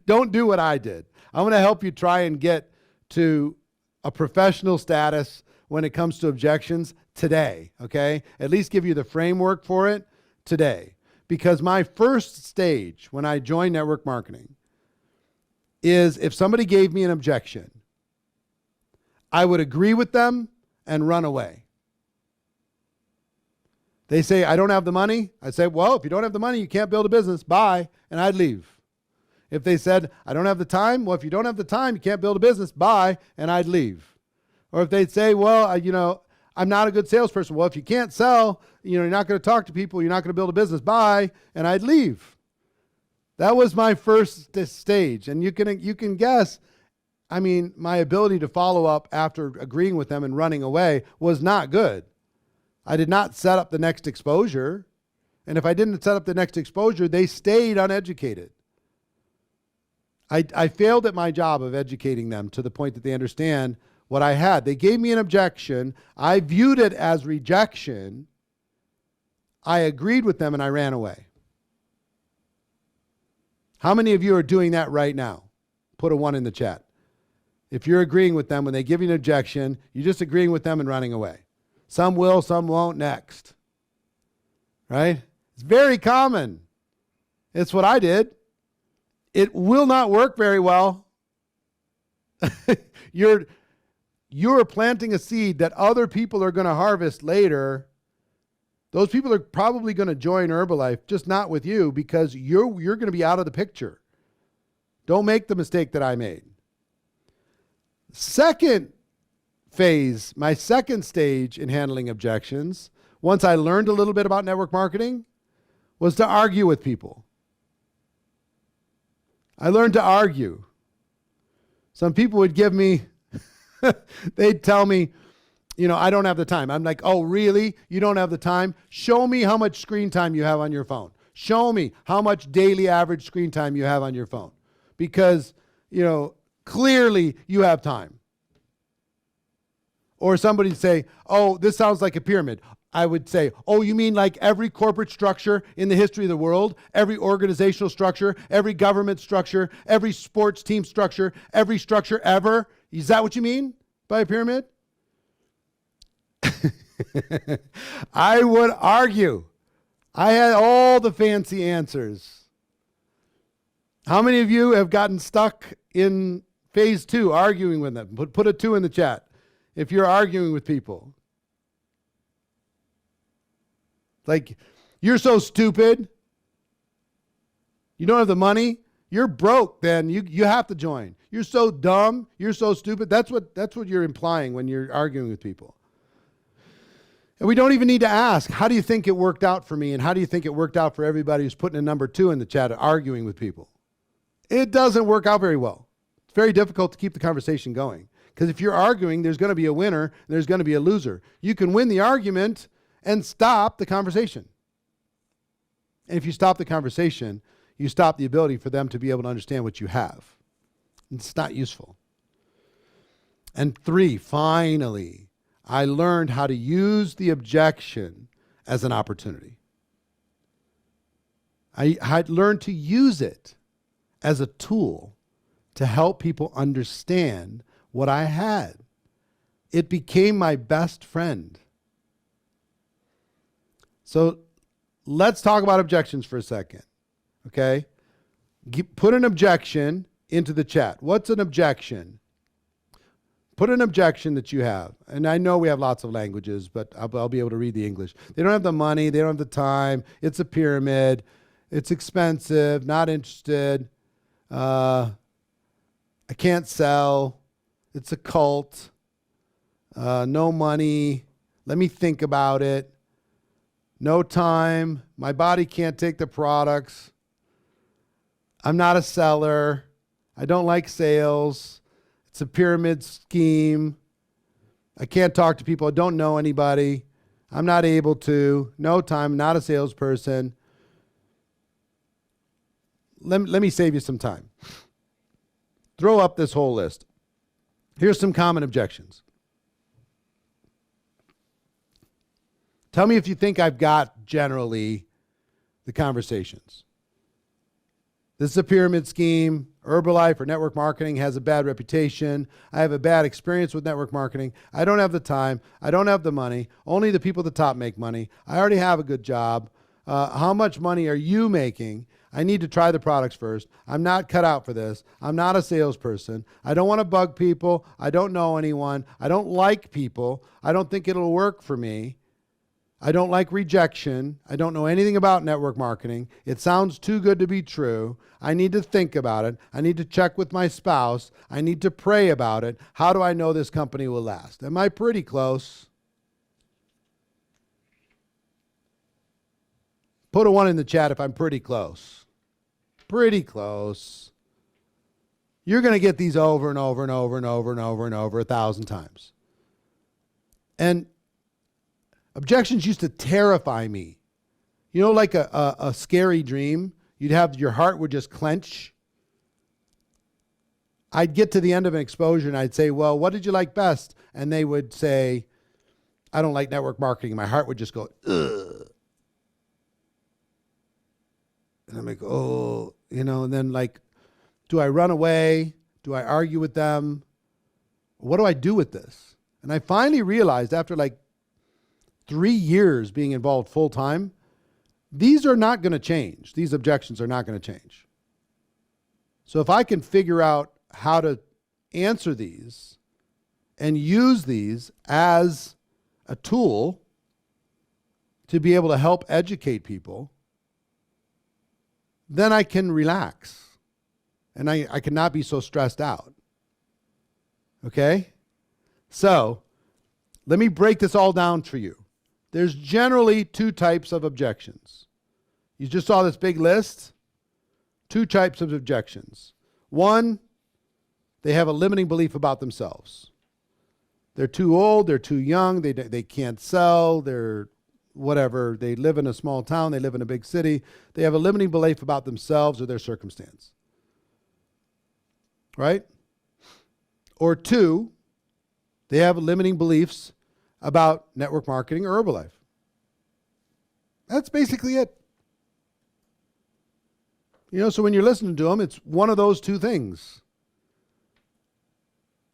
Don't do what I did. I'm going to help you try and get to a professional status when it comes to objections today, okay? At least give you the framework for it today. Because my first stage when I joined network marketing is if somebody gave me an objection, I would agree with them and run away. They say, I don't have the money. I'd say, well, if you don't have the money, you can't build a business. Bye. And I'd leave. If they said, I don't have the time. Well, if you don't have the time, you can't build a business. Bye. And I'd leave. Or if they'd say, well, I'm not a good salesperson. Well, if you can't sell, you're not going to talk to people. You're not going to build a business. Bye. And I'd leave. That was my first stage. And you can guess, my ability to follow up after agreeing with them and running away was not good. I did not set up the next exposure. And if I didn't set up the next exposure, they stayed uneducated. I failed at my job of educating them to the point that they understand what I had. They gave me an objection. I viewed it as rejection. I agreed with them and I ran away. How many of you are doing that right now? Put a 1 in the chat. If you're agreeing with them when they give you an objection, you're just agreeing with them and running away. Some will, some won't. Next. Right? It's very common. It's what I did. It will not work very well. You're planting a seed that other people are going to harvest later. Those people are probably going to join Herbalife, just not with you, because you're going to be out of the picture. Don't make the mistake that I made. Second phase, my second stage in handling objections, once I learned a little bit about network marketing, was to argue with people. I learned to argue. Some people would give me, they'd tell me, I don't have the time. I'm like, oh, really? You don't have the time? Show me how much screen time you have on your phone. Show me how much daily average screen time you have on your phone. Because, clearly you have time. Or somebody say, oh, this sounds like a pyramid. I would say, oh, you mean like every corporate structure in the history of the world, every organizational structure, every government structure, every sports team structure, every structure ever? Is that what you mean by a pyramid? I would argue. I had all the fancy answers. How many of you have gotten stuck in phase 2 arguing with them? Put a 2 in the chat if you're arguing with people. Like, you're so stupid. You don't have the money. You're broke, then you have to join. You're so dumb. You're so stupid. That's what you're implying when you're arguing with people. And we don't even need to ask, how do you think it worked out for me? And how do you think it worked out for everybody who's putting a number 2 in the chat arguing with people? It doesn't work out very well. It's very difficult to keep the conversation going. Because if you're arguing, there's going to be a winner, and there's going to be a loser. You can win the argument and stop the conversation. And if you stop the conversation, you stop the ability for them to be able to understand what you have. It's not useful. And 3, finally, I learned how to use the objection as an opportunity. I had learned to use it as a tool to help people understand what I had. It became my best friend. So let's talk about objections for a second, okay? Put an objection into the chat. What's an objection? Put an objection that you have. And I know we have lots of languages, but I'll be able to read the English. They don't have the money. They don't have the time. It's a pyramid. It's expensive. Not interested. I can't sell. It's a cult. No money. Let me think about it. No time. My body can't take the products. I'm not a seller. I don't like sales. It's a pyramid scheme. I can't talk to people. I don't know anybody. I'm not able to. No time. Not a salesperson. Let me save you some time. Throw up this whole list. Here's some common objections. Tell me if you think I've got generally the conversations. This is a pyramid scheme. Herbalife or network marketing has a bad reputation. I have a bad experience with network marketing. I don't have the time. I don't have the money. Only the people at the top make money. I already have a good job. How much money are you making? I need to try the products first. I'm not cut out for this. I'm not a salesperson. I don't want to bug people. I don't know anyone. I don't like people. I don't think it'll work for me. I don't like rejection. I don't know anything about network marketing. It sounds too good to be true. I need to think about it. I need to check with my spouse. I need to pray about it. How do I know this company will last? Am I pretty close? Put a 1 in the chat if I'm pretty close. Pretty close. You're going to get these over and over and over and over and over and over 1,000 times. And objections used to terrify me. Like a scary dream. Your heart would just clench. I'd get to the end of an exposure and I'd say, well, what did you like best? And they would say, I don't like network marketing. My heart would just go, ugh. And I'm like, oh, and then do I run away? Do I argue with them? What do I do with this? And I finally realized after 3 years being involved full time, these are not going to change. These objections are not going to change. So if I can figure out how to answer these and use these as a tool to be able to help educate people, then I can relax and I cannot be so stressed out. Okay? So let me break this all down for you. There's generally 2 types of objections. You just saw this big list. 2 types of objections. 1, they have a limiting belief about themselves. They're too old, they're too young, they can't sell, they're whatever. They live in a small town, they live in a big city. They have a limiting belief about themselves or their circumstance. Right? Or two, they have limiting beliefs about network marketing or Herbalife. That's basically it. So when you're listening to them, it's one of those two things.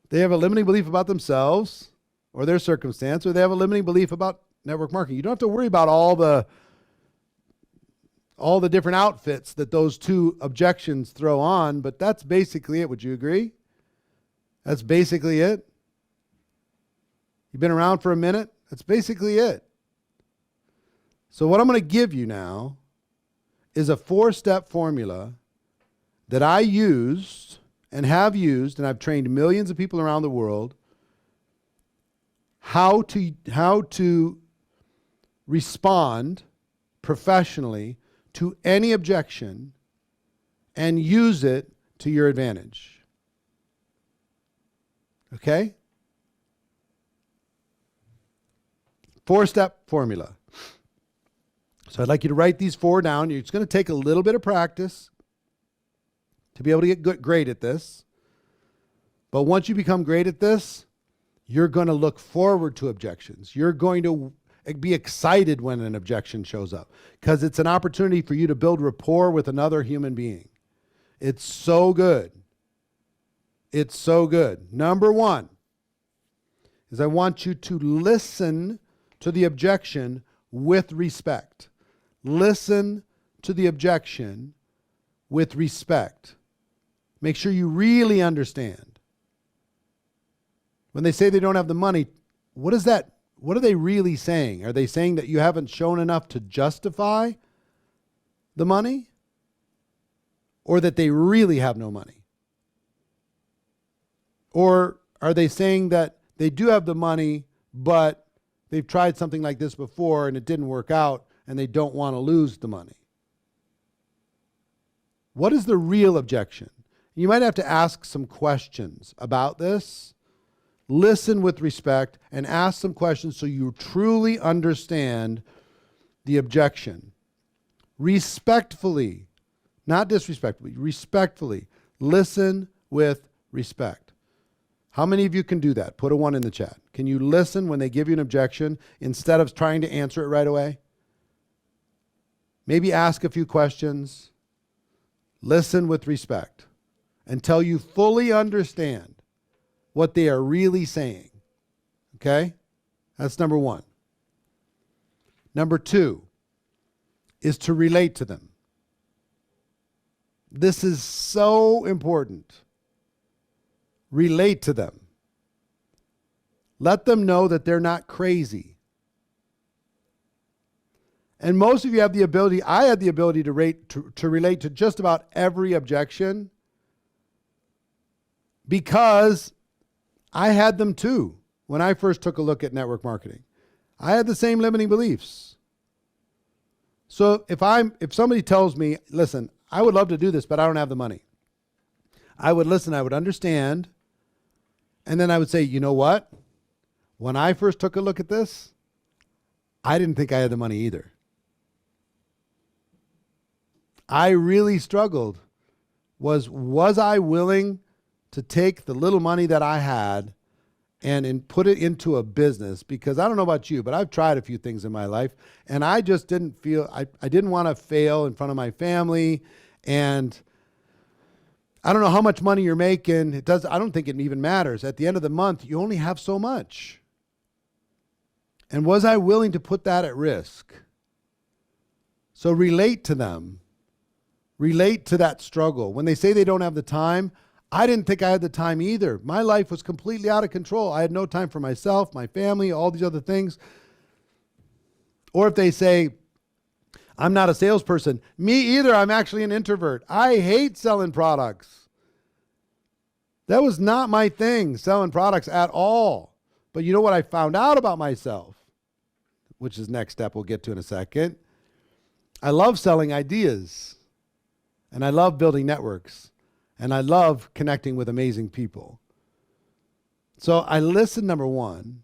They have a limiting belief about themselves or their circumstance, or they have a limiting belief about network marketing. You don't have to worry about all the different outfits that those two objections throw on, but that's basically it. Would you agree? That's basically it. You've been around for a minute? That's basically it. So what I'm going to give you now is a 4-step formula that I used and have used, and I've trained millions of people around the world how to respond professionally to any objection and use it to your advantage. Okay? 4-step formula. So I'd like you to write these 4 down. It's going to take a little bit of practice to be able to get great at this. But once you become great at this, you're going to look forward to objections. You're going to be excited when an objection shows up because it's an opportunity for you to build rapport with another human being. It's so good. It's so good. Number 1 is I want you to listen to the objection with respect. Listen to the objection with respect. Make sure you really understand. When they say they don't have the money, what are they really saying? Are they saying that you haven't shown enough to justify the money? Or that they really have no money? Or are they saying that they do have the money, but they've tried something like this before and it didn't work out and they don't want to lose the money? What is the real objection? You might have to ask some questions about this. Listen with respect and ask some questions so you truly understand the objection. Respectfully, not disrespectfully, respectfully, listen with respect. How many of you can do that? Put a 1 in the chat. Can you listen when they give you an objection instead of trying to answer it right away? Maybe ask a few questions. Listen with respect until you fully understand what they are really saying. Okay? That's number 1. Number 2 is to relate to them. This is so important. Relate to them. Let them know that they're not crazy. And most of you have the ability, I had the ability to relate to just about every objection because I had them too when I first took a look at network marketing. I had the same limiting beliefs. So if somebody tells me, listen, I would love to do this, but I don't have the money. I would listen, I would understand, and then I would say, you know what? When I first took a look at this, I didn't think I had the money either. I really struggled. Was I willing to take the little money that I had and put it into a business? Because I don't know about you, but I've tried a few things in my life and I just didn't feel, I didn't want to fail in front of my family. And I don't know how much money you're making. I don't think it even matters. At the end of the month, you only have so much. And was I willing to put that at risk? So relate to them. Relate to that struggle. When they say they don't have the time, I didn't think I had the time either. My life was completely out of control. I had no time for myself, my family, all these other things. Or if they say, I'm not a salesperson. Me either. I'm actually an introvert. I hate selling products. That was not my thing, selling products at all. But you know what I found out about myself, which is next step we'll get to in a second. I love selling ideas. And I love building networks. And I love connecting with amazing people. So I listen, number one.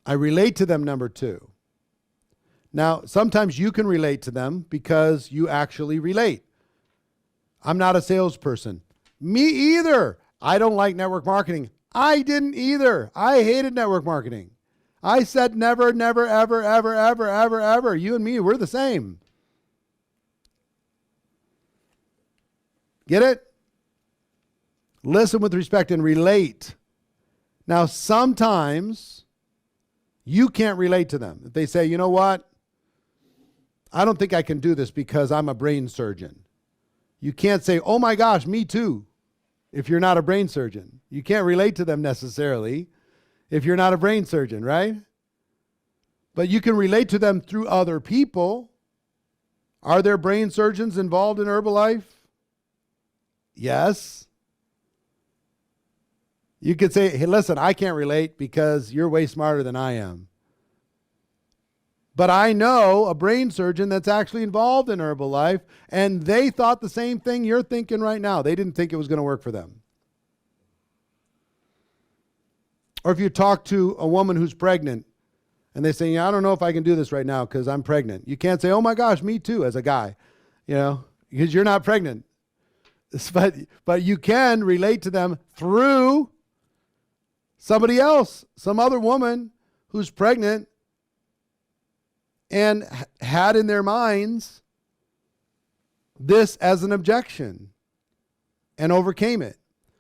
I relate to them, number two. Now, sometimes you can relate to them because you actually relate. I'm not a salesperson. Me either. I don't like network marketing. I didn't either. I hated network marketing. I said never, never, ever, ever, ever, ever, ever. You and me, we're the same. Get it? Listen with respect and relate. Now, sometimes you can't relate to them. If they say, you know what? I don't think I can do this because I'm a brain surgeon. You can't say, oh my gosh, me too, if you're not a brain surgeon. You can't relate to them necessarily if you're not a brain surgeon, right? But you can relate to them through other people. Are there brain surgeons involved in Herbalife? Yes. You could say, hey, listen, I can't relate because you're way smarter than I am. But I know a brain surgeon that's actually involved in Herbalife, and they thought the same thing you're thinking right now. They didn't think it was going to work for them. Or if you talk to a woman who's pregnant, and they say, yeah, I don't know if I can do this right now because I'm pregnant. You can't say, oh my gosh, me too, as a guy, because you're not pregnant. But you can relate to them through somebody else, some other woman who's pregnant and had in their minds this as an objection and overcame it.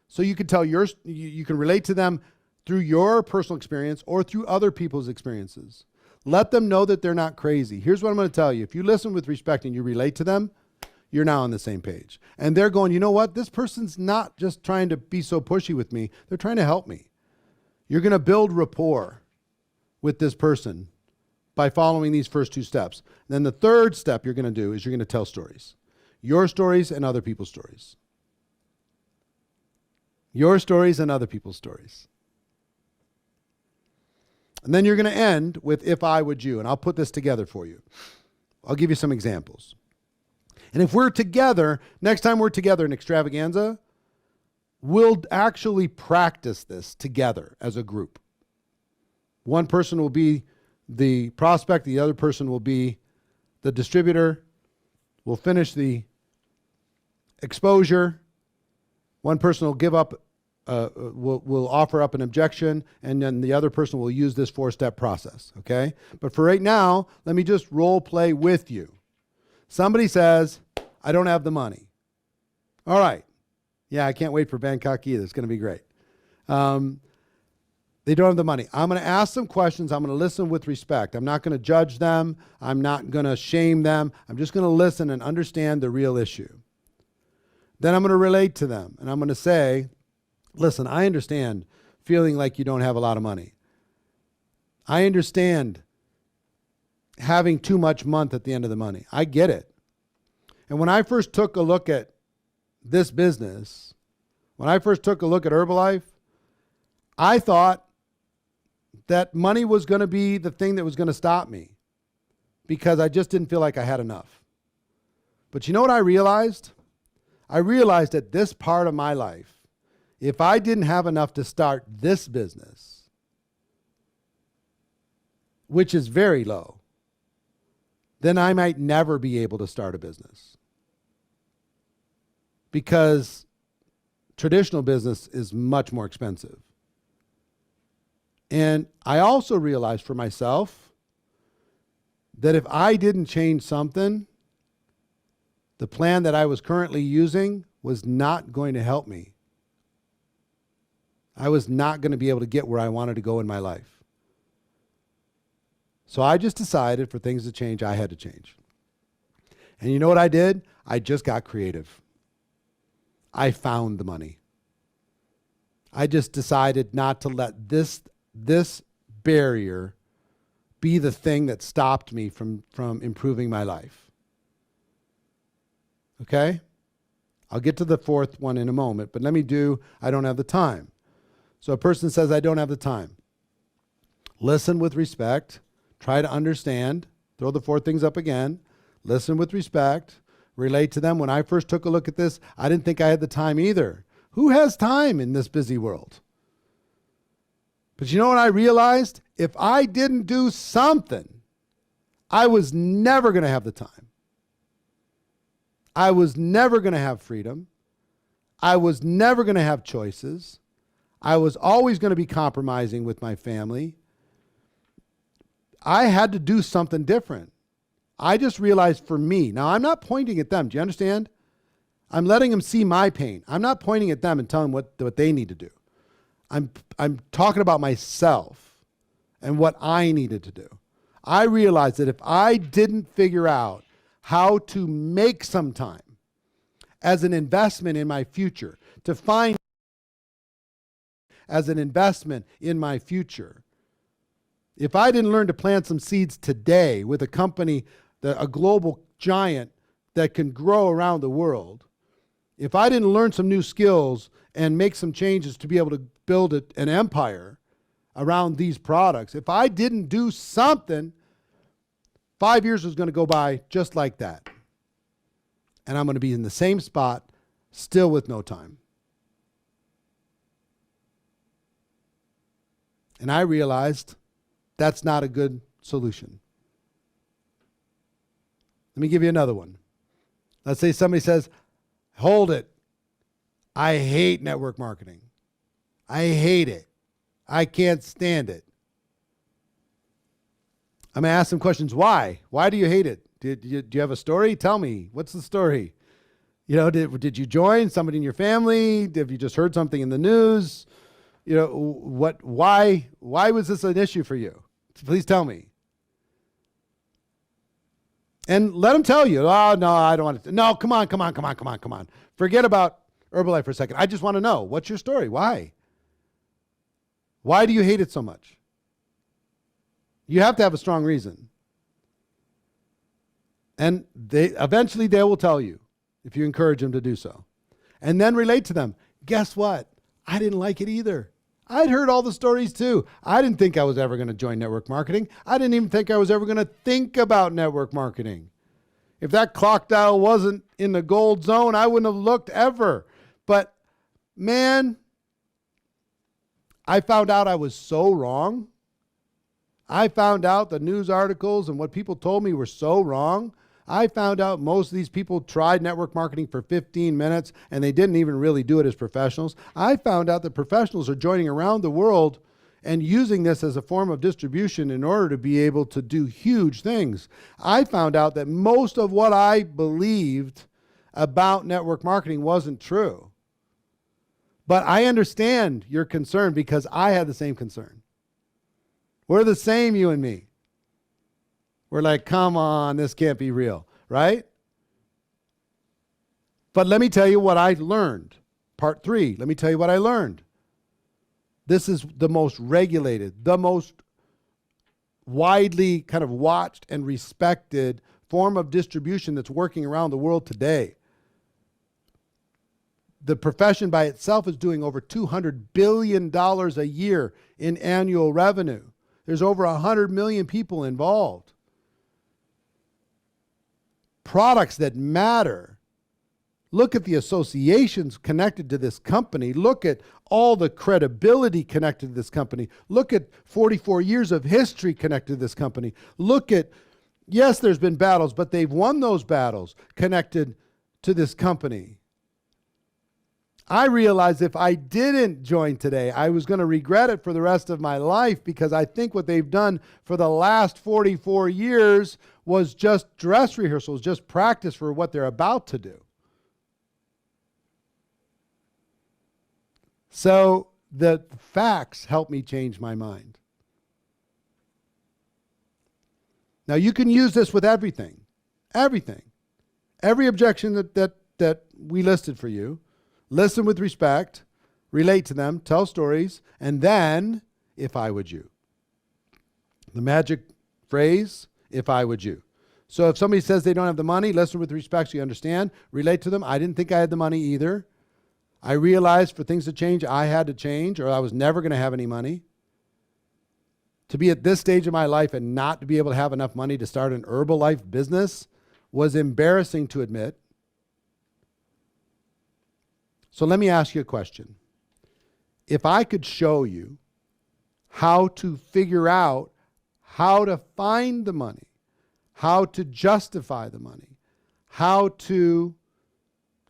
So you can tell you can relate to them through your personal experience or through other people's experiences. Let them know that they're not crazy. Here's what I'm going to tell you. If you listen with respect and you relate to them, you're now on the same page. And they're going, you know what? This person's not just trying to be so pushy with me. They're trying to help me. You're going to build rapport with this person by following these first two steps. Then the third step you're going to do is you're going to tell stories. Your stories and other people's stories. Your stories and other people's stories. And then you're going to end with if I would you. And I'll put this together for you. I'll give you some examples. And if we're together, next time we're together in Extravaganza, we'll actually practice this together as a group. One person will be the prospect, the other person will be the distributor. We'll finish the exposure. One person will give up, will offer up an objection, and then the other person will use this 4-step process, okay? But for right now, let me just role play with you. Somebody says, I don't have the money. All right. Yeah, I can't wait for Bangkok either. It's going to be great. They don't have the money. I'm going to ask some questions. I'm going to listen with respect. I'm not going to judge them. I'm not going to shame them. I'm just going to listen and understand the real issue. Then I'm going to relate to them. And I'm going to say, listen, I understand feeling like you don't have a lot of money. I understand having too much month at the end of the money. I get it. And when I first took a look at this business, when I first took a look at Herbalife, I thought that money was going to be the thing that was going to stop me because I just didn't feel like I had enough. But you know what I realized? I realized at this part of my life, if I didn't have enough to start this business, which is very low, then I might never be able to start a business. Because traditional business is much more expensive. And I also realized for myself that if I didn't change something, the plan that I was currently using was not going to help me. I was not going to be able to get where I wanted to go in my life. So I just decided for things to change, I had to change. And you know what I did? I just got creative. I found the money. I just decided not to let this barrier be the thing that stopped me from improving my life. Okay? I'll get to the fourth one in a moment, but let me do, I don't have the time. So a person says, I don't have the time. Listen with respect. Try to understand. Throw the 4 things up again. Listen with respect. Relate to them. When I first took a look at this, I didn't think I had the time either. Who has time in this busy world? But you know what I realized? If I didn't do something, I was never going to have the time. I was never going to have freedom. I was never going to have choices. I was always going to be compromising with my family. I had to do something different. I just realized for me, now I'm not pointing at them. Do you understand? I'm letting them see my pain. I'm not pointing at them and telling them what they need to do. I'm talking about myself and what I needed to do. I realized that if I didn't figure out how to make some time as an investment in my future, to find as an investment in my future, if I didn't learn to plant some seeds today with a company, a global giant that can grow around the world, if I didn't learn some new skills and make some changes to be able to build an empire around these products, if I didn't do something, 5 years was going to go by just like that. And I'm going to be in the same spot, still with no time. And I realized that's not a good solution. Let me give you another one. Let's say somebody says, hold it. I hate network marketing. I hate it. I can't stand it. I'm going to ask some questions. Why? Why do you hate it? Do you have a story? Tell me. What's the story? You know, did you join somebody in your family? Have you just heard something in the news? You know, why was this an issue for you? Please tell me. And let them tell you, oh, no, I don't want to. No, come on. Forget about Herbalife for a second. I just want to know, what's your story? Why? Why do you hate it so much? You have to have a strong reason. And eventually they will tell you if you encourage them to do so. And then relate to them. Guess what? I didn't like it either. I'd heard all the stories too. I didn't think I was ever going to join network marketing. I didn't even think I was ever going to think about network marketing. If that clock dial wasn't in the gold zone, I wouldn't have looked ever. But man, I found out I was so wrong. I found out the news articles and what people told me were so wrong. I found out most of these people tried network marketing for 15 minutes and they didn't even really do it as professionals. I found out that professionals are joining around the world and using this as a form of distribution in order to be able to do huge things. I found out that most of what I believed about network marketing wasn't true. But I understand your concern because I had the same concern. We're the same, you and me. We're like, come on, this can't be real, right? But let me tell you what I learned. Part 3, let me tell you what I learned. This is the most regulated, the most widely kind of watched and respected form of distribution that's working around the world today. The profession by itself is doing over $200 billion a year in annual revenue. There's over 100 million people involved. Products that matter. Look at the associations connected to this company. Look at all the credibility connected to this company. Look at 44 years of history connected to this company. Look at, yes, there's been battles, but they've won those battles connected to this company. I realized if I didn't join today, I was going to regret it for the rest of my life because I think what they've done for the last 44 years was just dress rehearsals, just practice for what they're about to do. So the facts helped me change my mind. Now you can use this with everything. Everything. Every objection that we listed for you. Listen with respect, relate to them, tell stories, and then, if I would you. The magic phrase, if I would you. So if somebody says they don't have the money, listen with respect so you understand, relate to them. I didn't think I had the money either. I realized for things to change, I had to change or I was never going to have any money. To be at this stage of my life and not to be able to have enough money to start an Herbalife business was embarrassing to admit. So let me ask you a question. If I could show you how to figure out how to find the money, how to justify the money, how to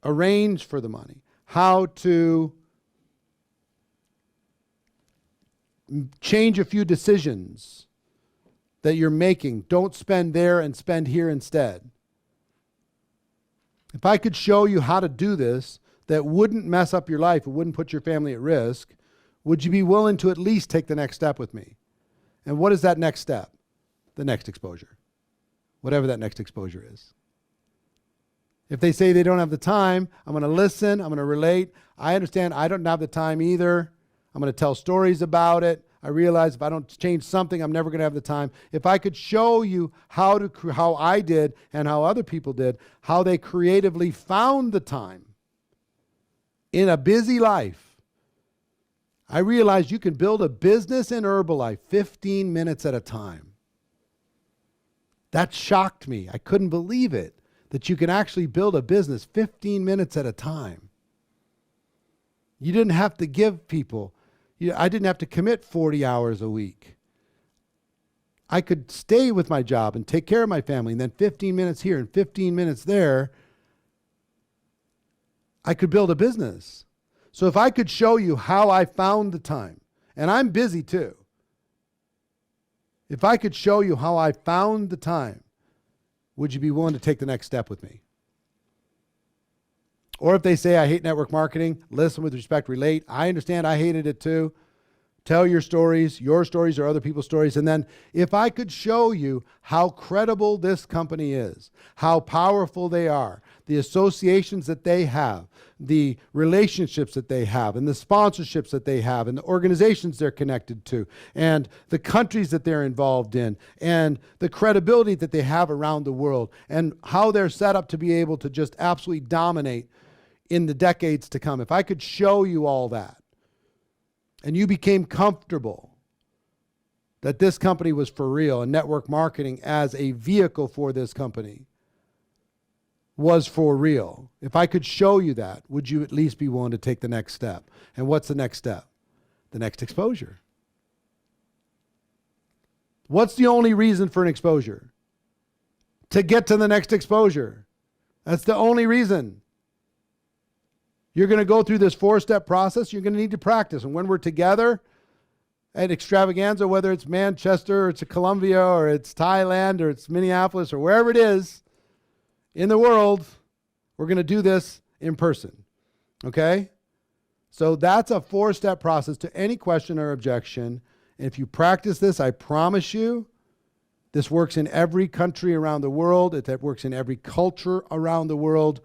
arrange for the money, how to change a few decisions that you're making. Don't spend there and spend here instead. If I could show you how to do this that wouldn't mess up your life, it wouldn't put your family at risk, would you be willing to at least take the next step with me? And what is that next step? The next exposure. Whatever that next exposure is. If they say they don't have the time, I'm going to listen, I'm going to relate. I understand I don't have the time either. I'm going to tell stories about it. I realize if I don't change something, I'm never going to have the time. If I could show you how I did and how other people did, how they creatively found the time in a busy life, I realized you can build a business in Herbalife 15 minutes at a time. That shocked me. I couldn't believe it, that you can actually build a business 15 minutes at a time. You didn't have to give people, I didn't have to commit 40 hours a week. I could stay with my job and take care of my family, and then 15 minutes here and 15 minutes there, I could build a business. So if I could show you how I found the time, and I'm busy too, if I could show you how I found the time, would you be willing to take the next step with me? Or if they say, I hate network marketing, listen with respect, relate. I understand I hated it too. Tell your stories or other people's stories. And then if I could show you how credible this company is, how powerful they are, the associations that they have, the relationships that they have, and the sponsorships that they have, and the organizations they're connected to, and the countries that they're involved in, and the credibility that they have around the world, and how they're set up to be able to just absolutely dominate in the decades to come. If I could show you all that, and you became comfortable that this company was for real, and network marketing as a vehicle for this company was for real, if I could show you that, would you at least be willing to take the next step? And what's the next step? The next exposure. What's the only reason for an exposure? To get to the next exposure. That's the only reason. You're going to go through this 4-step process. You're going to need to practice. And when we're together at Extravaganza, whether it's Manchester, or it's Colombia, or it's Thailand, or it's Minneapolis, or wherever it is in the world, we're going to do this in person. Okay? So that's a 4-step process to any question or objection. And if you practice this, I promise you, this works in every country around the world. It works in every culture around the world.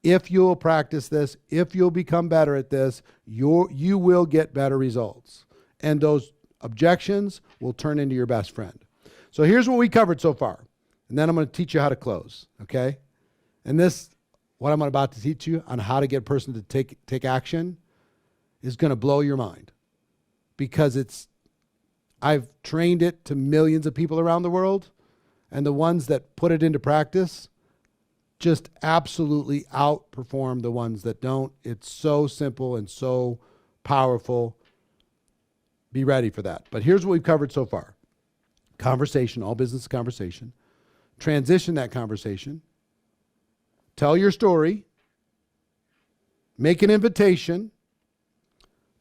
If you'll practice this, if you'll become better at this, you will get better results. And those objections will turn into your best friend. So here's what we covered so far. And then I'm going to teach you how to close, okay? And this, what I'm about to teach you on how to get a person to take action is going to blow your mind. Because I've trained it to millions of people around the world, and the ones that put it into practice just absolutely outperform the ones that don't. It's so simple and so powerful. Be ready for that. But here's what we've covered so far. Conversation, all business conversation. Transition that conversation. Tell your story. Make an invitation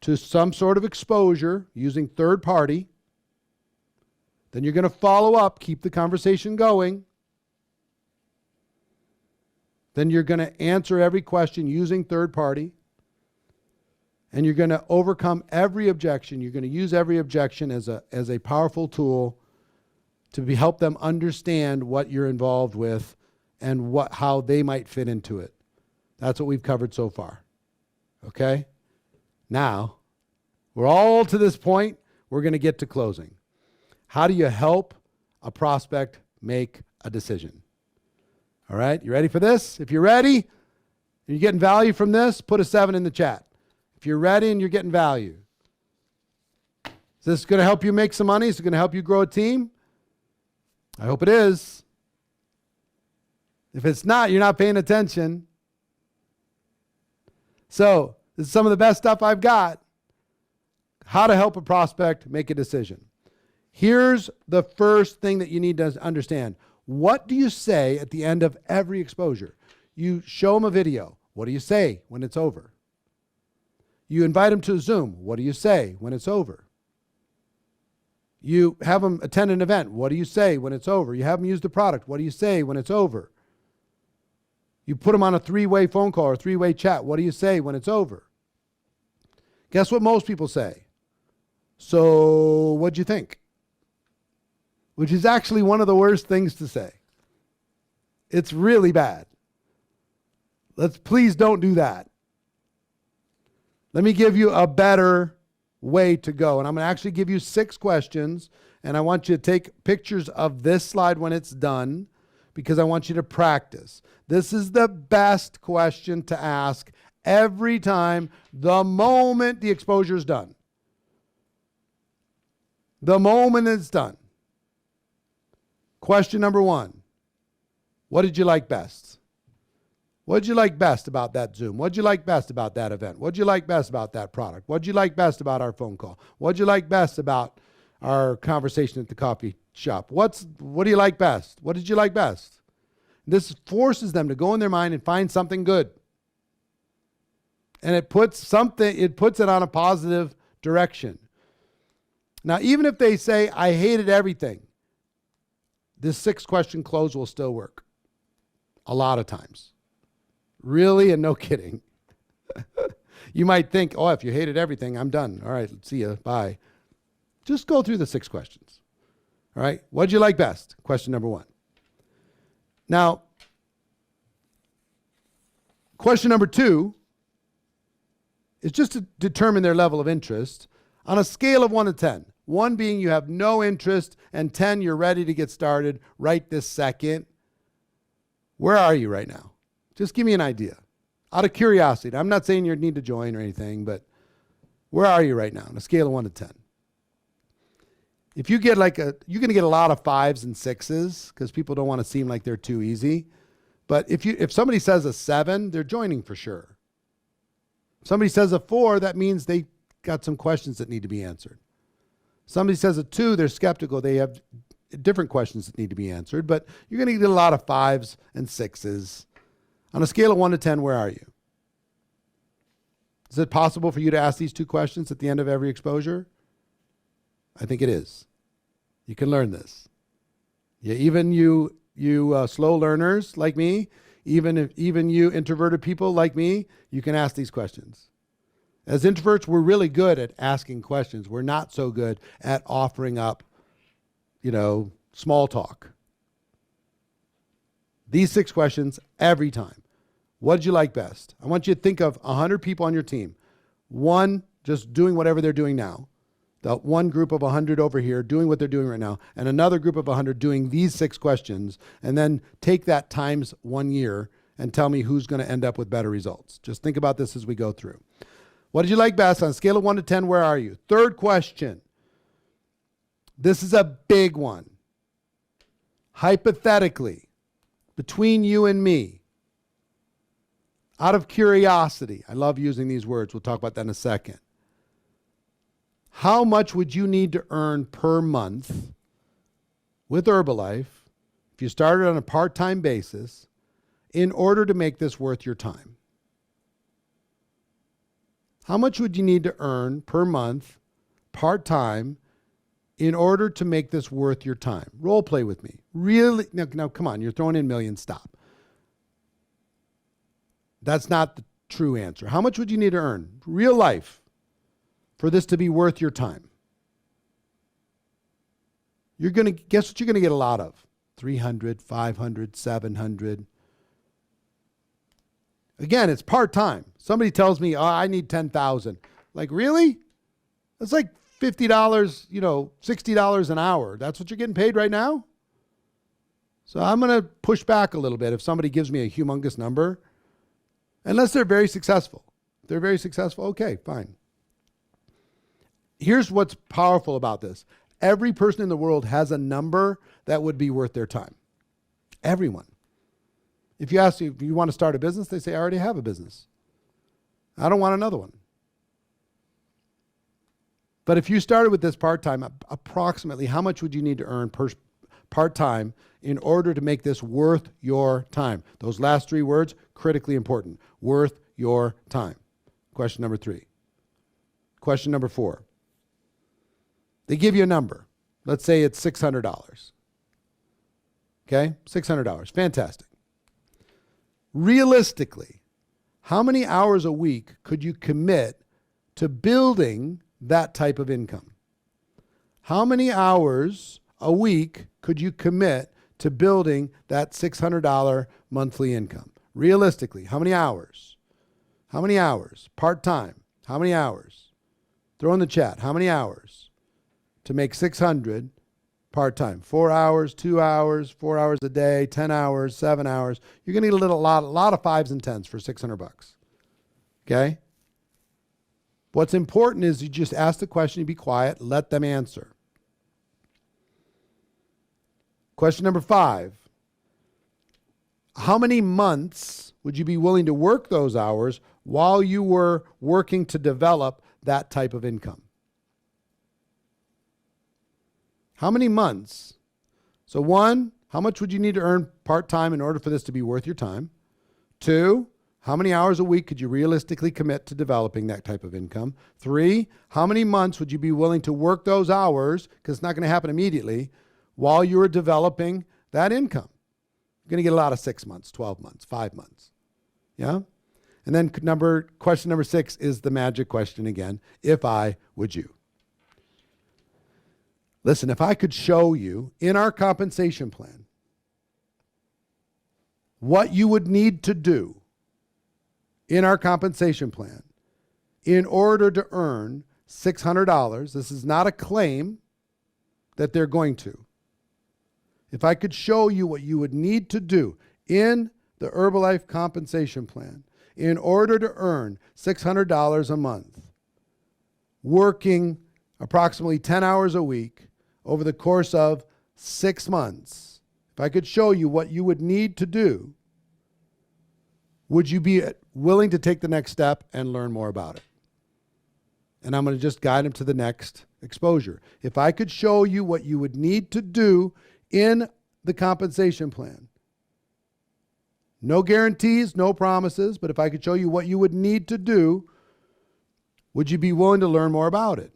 to some sort of exposure using third party. Then you're going to follow up, keep the conversation going. Then you're going to answer every question using third party. And you're going to overcome every objection. You're going to use every objection as a powerful tool to help them understand what you're involved with and how they might fit into it. That's what we've covered so far. Okay? Now, we're all to this point. We're going to get to closing. How do you help a prospect make a decision? All right, you ready for this? If you're ready and you're getting value from this, put a 7 in the chat. If you're ready and you're getting value. Is this going to help you make some money? Is it going to help you grow a team? I hope it is. If it's not, you're not paying attention. So, this is some of the best stuff I've got. how to help a prospect make a decision. Here's the first thing that you need to understand. What do you say at the end of every exposure? You show them a video. What do you say when it's over? You invite them to a Zoom. What do you say when it's over? You have them attend an event. What do you say when it's over? You have them use the product. What do you say when it's over? You put them on a 3-way phone call or 3-way chat. What do you say when it's over? Guess what most people say? So, what'd you think? Which is actually one of the worst things to say. It's really bad. Please don't do that. Let me give you a better way to go. And I'm going to actually give you 6 questions. And I want you to take pictures of this slide when it's done, because I want you to practice. This is the best question to ask every time the moment the exposure is done. The moment it's done. Question number 1. What did you like best? What did you like best about that Zoom? What did you like best about that event? What did you like best about that product? What did you like best about our phone call? What did you like best about our conversation at the coffee shop? What do you like best? What did you like best? This forces them to go in their mind and find something good. And it puts it on a positive direction. Now, even if they say, I hated everything, this 6-question close will still work. A lot of times. Really, and no kidding. You might think, oh, if you hated everything, I'm done. All right, see ya, bye. Just go through the 6 questions. All right, what did you like best? Question number 1. Now, question number 2 is just to determine their level of interest on a scale of 1 to 10. 1 being you have no interest, and 10, you're ready to get started right this second. Where are you right now? Just give me an idea. Out of curiosity. I'm not saying you need to join or anything, but where are you right now on a scale of 1 to 10? If you get you're going to get a lot of 5s and 6s because people don't want to seem like they're too easy. But if somebody says a 7, they're joining for sure. If somebody says a 4, that means they got some questions that need to be answered. Somebody says a 2, they're skeptical. They have different questions that need to be answered. But you're going to get a lot of 5s and 6s. On a scale of 1 to 10, where are you? Is it possible for you to ask these 2 questions at the end of every exposure? I think it is. You can learn this. Yeah, even you slow learners like me, even you introverted people like me, you can ask these questions. As introverts, we're really good at asking questions. We're not so good at offering up, small talk. These 6 questions every time. What did you like best? I want you to think of 100 people on your team. 1 just doing whatever they're doing now. The 1 group of 100 over here doing what they're doing right now. And another group of 100 doing these 6 questions. And then take that times 1 year and tell me who's going to end up with better results. Just think about this as we go through. What did you like best? On a scale of 1 to 10, where are you? 3rd question. This is a big one. Hypothetically, between you and me, out of curiosity, I love using these words. We'll talk about that in a second. How much would you need to earn per month with Herbalife if you started on a part-time basis in order to make this worth your time? How much would you need to earn per month part-time in order to make this worth your time? Role play with me. Really? Now, come on. You're throwing in millions. Stop. That's not the true answer. How much would you need to earn? Real life. For this to be worth your time. Guess what you're going to get a lot of? 300, 500, 700. Again, it's part-time. Somebody tells me, oh, I need 10,000. Like, really? That's like $50, $60 an hour. That's what you're getting paid right now? So I'm going to push back a little bit if somebody gives me a humongous number. Unless they're very successful. If they're very successful, okay, fine. Here's what's powerful about this. Every person in the world has a number that would be worth their time. Everyone. If you ask if you want to start a business, they say, I already have a business. I don't want another one. But if you started with this part-time, approximately how much would you need to earn per part-time in order to make this worth your time? Those last three words, critically important. Worth your time. Question number 3. Question number 4. They give you a number. Let's say it's $600. Okay? $600. Fantastic. Realistically, how many hours a week could you commit to building that type of income? How many hours a week could you commit to building that $600 monthly income? Realistically, how many hours? How many hours? Part-time, how many hours? Throw in the chat, how many hours to make 600 part-time? 4 hours, 2 hours, 4 hours a day, 10 hours, 7 hours. You're going to need a lot of 5s and 10s for $600. Okay? What's important is you just ask the question, you be quiet, let them answer. Question number 5. How many months would you be willing to work those hours while you were working to develop that type of income? How many months? So 1, how much would you need to earn part-time in order for this to be worth your time? 2, how many hours a week could you realistically commit to developing that type of income? 3, how many months would you be willing to work those hours, because it's not going to happen immediately, while you were developing that income? You're going to get a lot of 6 months, 12 months, 5 months. Yeah? And then question number 6 is the magic question again. If I, would you? Listen, if I could show you in our compensation plan what you would need to do in our compensation plan in order to earn $600, this is not a claim that they're going to. If I could show you what you would need to do in the Herbalife compensation plan in order to earn $600 a month, working approximately 10 hours a week over the course of 6 months, if I could show you what you would need to do, would you be willing to take the next step and learn more about it? And I'm going to just guide them to the next exposure. If I could show you what you would need to do in the compensation plan, no guarantees, no promises, but if I could show you what you would need to do, would you be willing to learn more about it?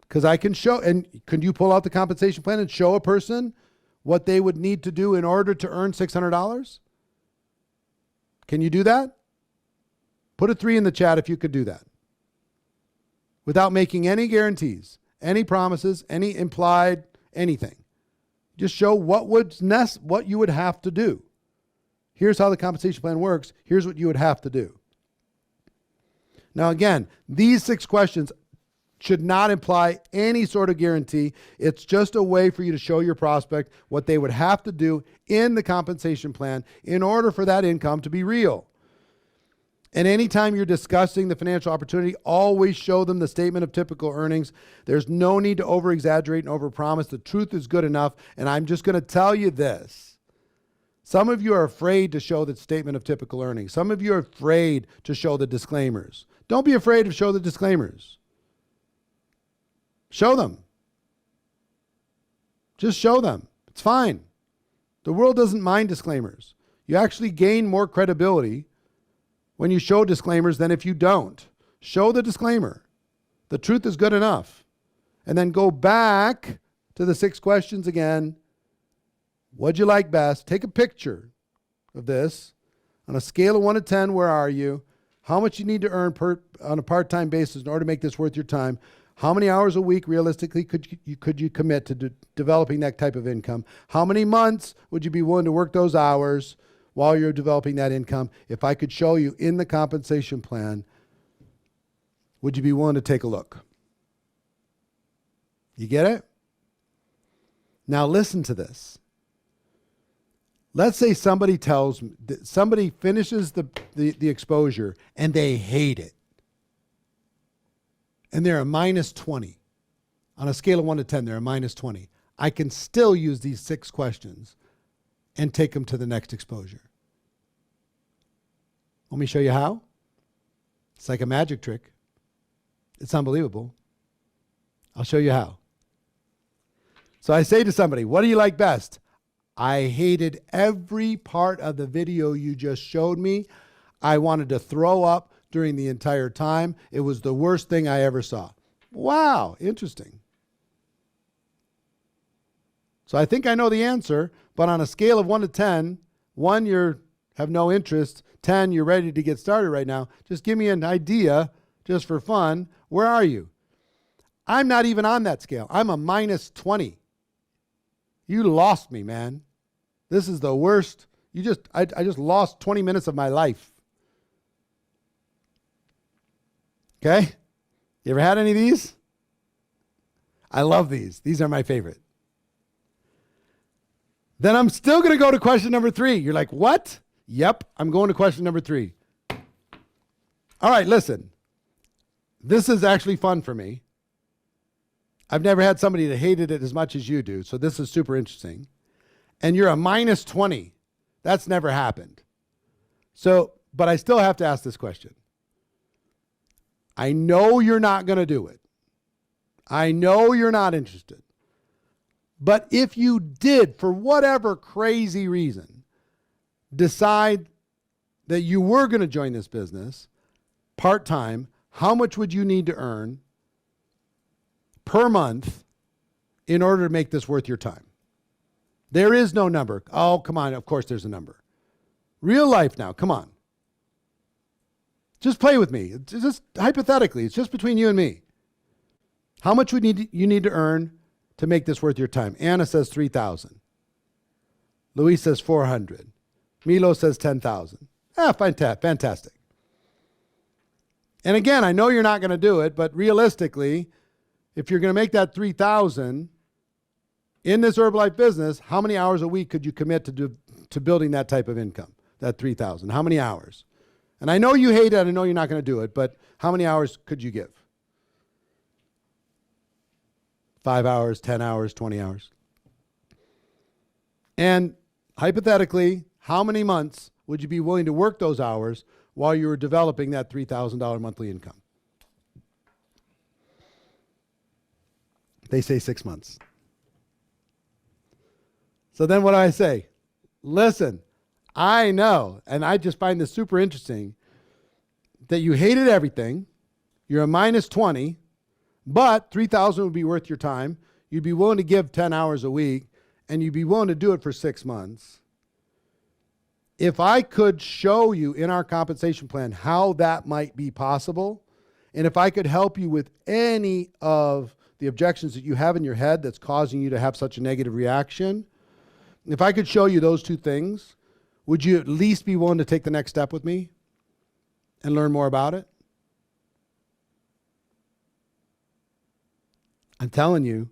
Because I can show, and can you pull out the compensation plan and show a person what they would need to do in order to earn $600? Can you do that? Put a 3 in the chat if you could do that. Without making any guarantees, any promises, any implied anything. Just show what you would have to do. Here's how the compensation plan works. Here's what you would have to do. Now again, these 6 questions should not imply any sort of guarantee. It's just a way for you to show your prospect what they would have to do in the compensation plan in order for that income to be real. And anytime you're discussing the financial opportunity, always show them the statement of typical earnings. There's no need to over-exaggerate and over-promise. The truth is good enough. And I'm just going to tell you this. Some of you are afraid to show the statement of typical earnings. Some of you are afraid to show the disclaimers. Don't be afraid to show the disclaimers. Show them. Just show them. It's fine. The world doesn't mind disclaimers. You actually gain more credibility when you show disclaimers than if you don't. Show the disclaimer. The truth is good enough. And then go back to the 6 questions again. What'd you like best? Take a picture of this. On a scale of 1 to 10, where are you? How much you need to earn on a part-time basis in order to make this worth your time? How many hours a week realistically could you commit to developing that type of income? How many months would you be willing to work those hours while you're developing that income? If I could show you in the compensation plan, would you be willing to take a look? You get it? Now listen to this. Let's say somebody finishes the exposure and they hate it. And they're a -20. On a scale of 1 to 10, they're a -20. I can still use these 6 questions and take them to the next exposure. Let me show you how. It's like a magic trick. It's unbelievable. I'll show you how. So I say to somebody, what do you like best? I hated every part of the video you just showed me. I wanted to throw up during the entire time. It was the worst thing I ever saw. Wow, interesting. So I think I know the answer, but on a scale of 1 to 10, 1, you have no interest. 10, you're ready to get started right now. Just give me an idea, just for fun. Where are you? I'm not even on that scale. I'm a minus 20. You lost me, man. This is the worst. I just lost 20 minutes of my life. Okay? You ever had any of these? I love these. These are my favorite. Then I'm still going to go to question number 3. You're like, what? Yep, I'm going to question number 3. All right, listen. This is actually fun for me. I've never had somebody that hated it as much as you do, so this is super interesting. And you're a minus 20. That's never happened. So, but I still have to ask this question. I know you're not going to do it. I know you're not interested. But if you did, for whatever crazy reason, decide that you were going to join this business part-time, how much would you need to earn per month in order to make this worth your time? There is no number. Oh, come on. Of course there's a number. Real life now. Come on. Just play with me. It's just hypothetically. It's just between you and me. How much would you need to earn to make this worth your time? Anna says 3,000. Luis says 400. Milo says 10,000. Fantastic. And again, I know you're not going to do it, but realistically, if you're going to make that 3,000 in this Herbalife business, how many hours a week could you commit to building that type of income, that 3,000? How many hours? And I know you hate it. I know you're not going to do it, but how many hours could you give? 5 hours, 10 hours, 20 hours. And hypothetically, how many months would you be willing to work those hours while you were developing that $3,000 monthly income? They say 6 months. So then what do I say? Listen, I know, and I just find this super interesting, that you hated everything. You're a minus 20, but 3,000 would be worth your time. You'd be willing to give 10 hours a week, and you'd be willing to do it for 6 months. If I could show you in our compensation plan how that might be possible, and if I could help you with any of the objections that you have in your head that's causing you to have such a negative reaction, if I could show you those two things, would you at least be willing to take the next step with me and learn more about it? I'm telling you,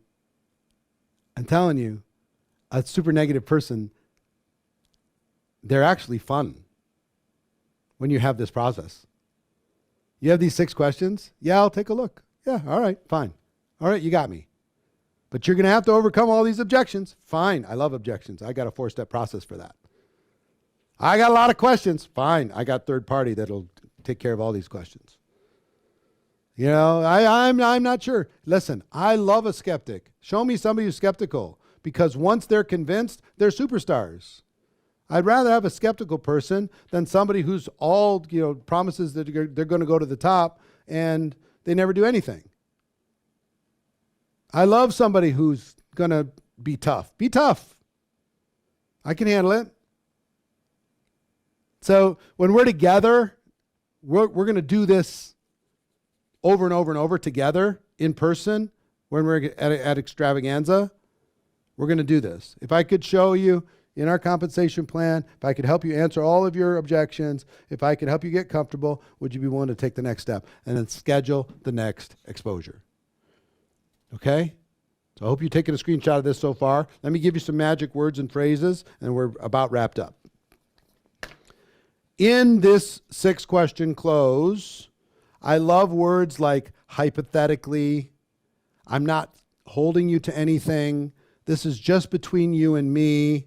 a super negative person, they're actually fun when you have this process. You have these 6 questions? Yeah, I'll take a look. Yeah, all right, fine. All right, you got me. But you're going to have to overcome all these objections. Fine, I love objections. I got a 4-step process for that. I got a lot of questions. Fine, I got third party that'll take care of all these questions. You know, I'm not sure. Listen, I love a skeptic. Show me somebody who's skeptical, because once they're convinced, they're superstars. I'd rather have a skeptical person than somebody who's all, promises that they're going to go to the top and they never do anything. I love somebody who's going to be tough. Be tough. I can handle it. So when we're together, we're going to do this over and over and over together in person when we're at Extravaganza. We're going to do this. If I could show you in our compensation plan, if I could help you answer all of your objections, if I could help you get comfortable, would you be willing to take the next step and then schedule the next exposure? Okay? So I hope you've taken a screenshot of this so far. Let me give you some magic words and phrases, and we're about wrapped up. In this 6-question close, I love words like hypothetically, I'm not holding you to anything, this is just between you and me,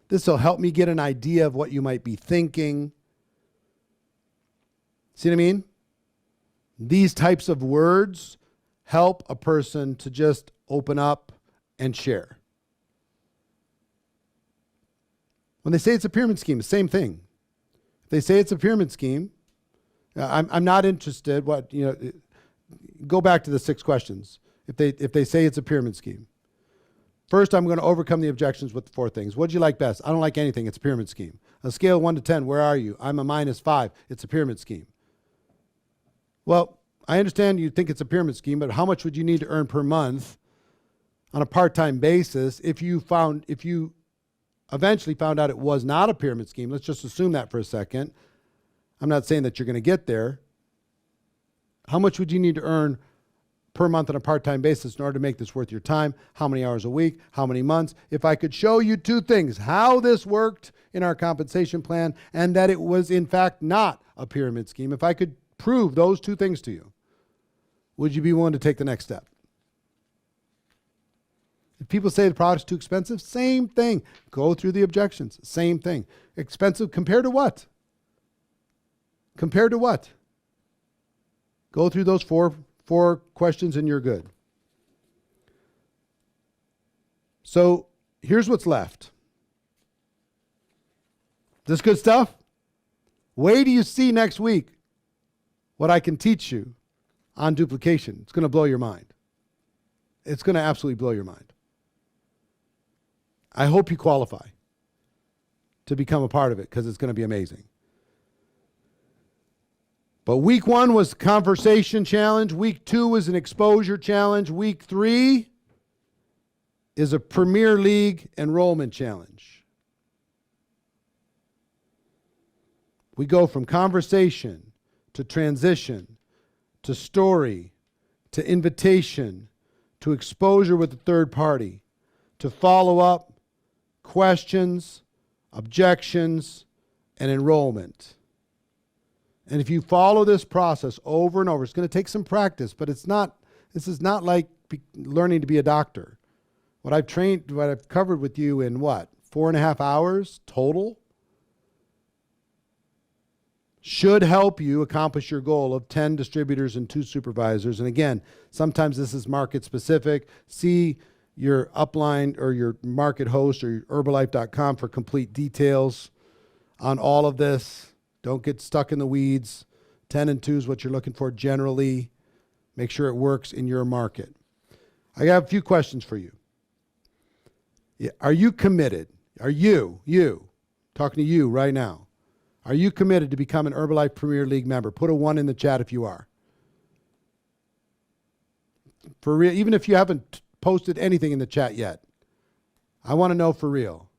this will help me get an idea of what you might be thinking. See what I mean? These types of words help a person to just open up and share. When they say it's a pyramid scheme, the same thing. If they say it's a pyramid scheme, I'm not interested. Go back to the 6 questions. If they say it's a pyramid scheme, first I'm going to overcome the objections with the 4 things. What do you like best? I don't like anything. It's a pyramid scheme. A scale of 1 to 10, where are you? I'm a -5. It's a pyramid scheme. Well, I understand you think it's a pyramid scheme, but how much would you need to earn per month on a part-time basis if you eventually found out it was not a pyramid scheme? Let's just assume that for a second. I'm not saying that you're going to get there. How much would you need to earn per month on a part-time basis in order to make this worth your time? How many hours a week? How many months? If I could show you 2 things, how this worked in our compensation plan and that it was in fact not a pyramid scheme, if I could prove those 2 things to you, would you be willing to take the next step? If people say the product's too expensive, same thing. Go through the objections. Same thing. Expensive compared to what? Compared to what? Go through those four questions and you're good. So here's what's left. This good stuff? Wait till you see next week what I can teach you on duplication. It's going to blow your mind. It's going to absolutely blow your mind. I hope you qualify to become a part of it because it's going to be amazing. But week 1 was conversation challenge. Week 2 was an exposure challenge. Week 3 is a Premier League enrollment challenge. We go from conversation to transition to story to invitation to exposure with the third party to follow up, questions, objections, and enrollment. And if you follow this process over and over, it's going to take some practice, but this is not like learning to be a doctor. What I've covered with you in 4.5 hours total should help you accomplish your goal of 10 distributors and 2 supervisors. And again, sometimes this is market specific. See your upline or your market host or your Herbalife.com for complete details on all of this. Don't get stuck in the weeds. 10 and 2 is what you're looking for generally. Make sure it works in your market. I have a few questions for you. Are you committed? Are you, talking to you right now, are you committed to become an Herbalife Premier League member? Put a 1 in the chat if you are. For real, even if you haven't posted anything in the chat yet, I want to know for real.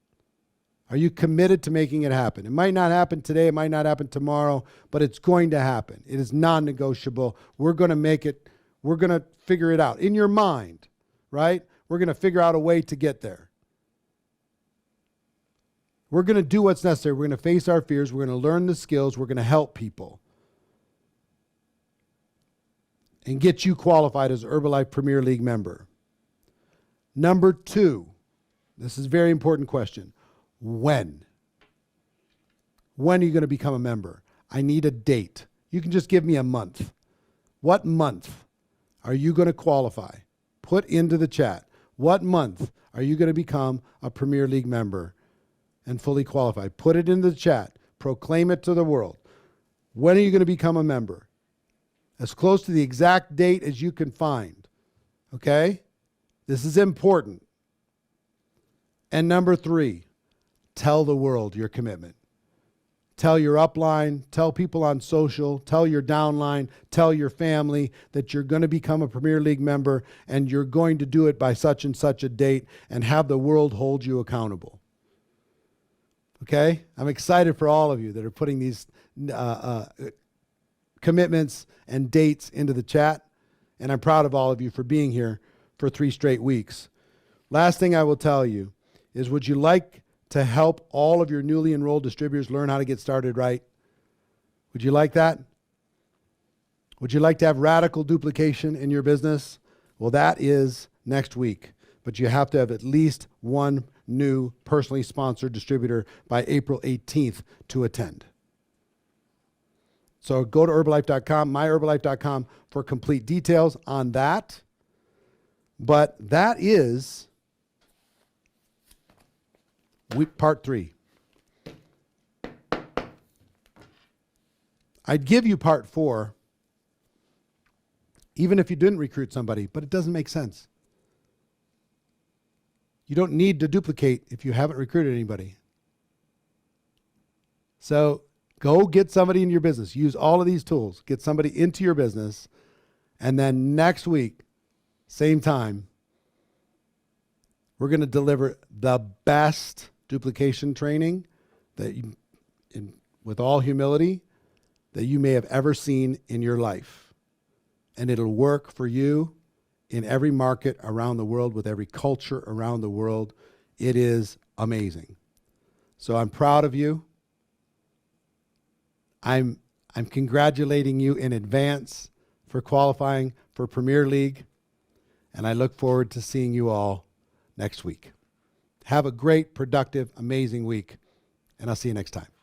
Are you committed to making it happen? It might not happen today. It might not happen tomorrow, but it's going to happen. It is non-negotiable. We're going to make it. We're going to figure it out in your mind, right? We're going to figure out a way to get there. We're going to do what's necessary. We're going to face our fears. We're going to learn the skills. We're going to help people and get you qualified as an Herbalife Premier League member. Number 2, this is a very important question. When? When are you going to become a member? I need a date. You can just give me a month. What month are you going to qualify? Put into the chat. What month are you going to become a Premier League member and fully qualified? Put it into the chat. Proclaim it to the world. When are you going to become a member? As close to the exact date as you can find. Okay? This is important. And number 3, tell the world your commitment. Tell your upline, tell people on social, tell your downline, tell your family that you're going to become a Premier League member and you're going to do it by such and such a date and have the world hold you accountable. Okay? I'm excited for all of you that are putting these commitments and dates into the chat, and I'm proud of all of you for being here for 3 straight weeks. Last thing I will tell you is, would you like to help all of your newly enrolled distributors learn how to get started right? Would you like that? Would you like to have radical duplication in your business? Well, that is next week, but you have to have at least 1 new personally sponsored distributor by April 18th to attend. So go to Herbalife.com, myherbalife.com for complete details on that. But that is part 3. I'd give you part 4, even if you didn't recruit somebody, but it doesn't make sense. You don't need to duplicate if you haven't recruited anybody. So go get somebody in your business. Use all of these tools. Get somebody into your business. And then next week, same time, we're going to deliver the best duplication training that you, with all humility, that you may have ever seen in your life. And it'll work for you in every market around the world, with every culture around the world. It is amazing. So I'm proud of you. I'm congratulating you in advance for qualifying for Premier League, and I look forward to seeing you all next week. Have a great, productive, amazing week, and I'll see you next time.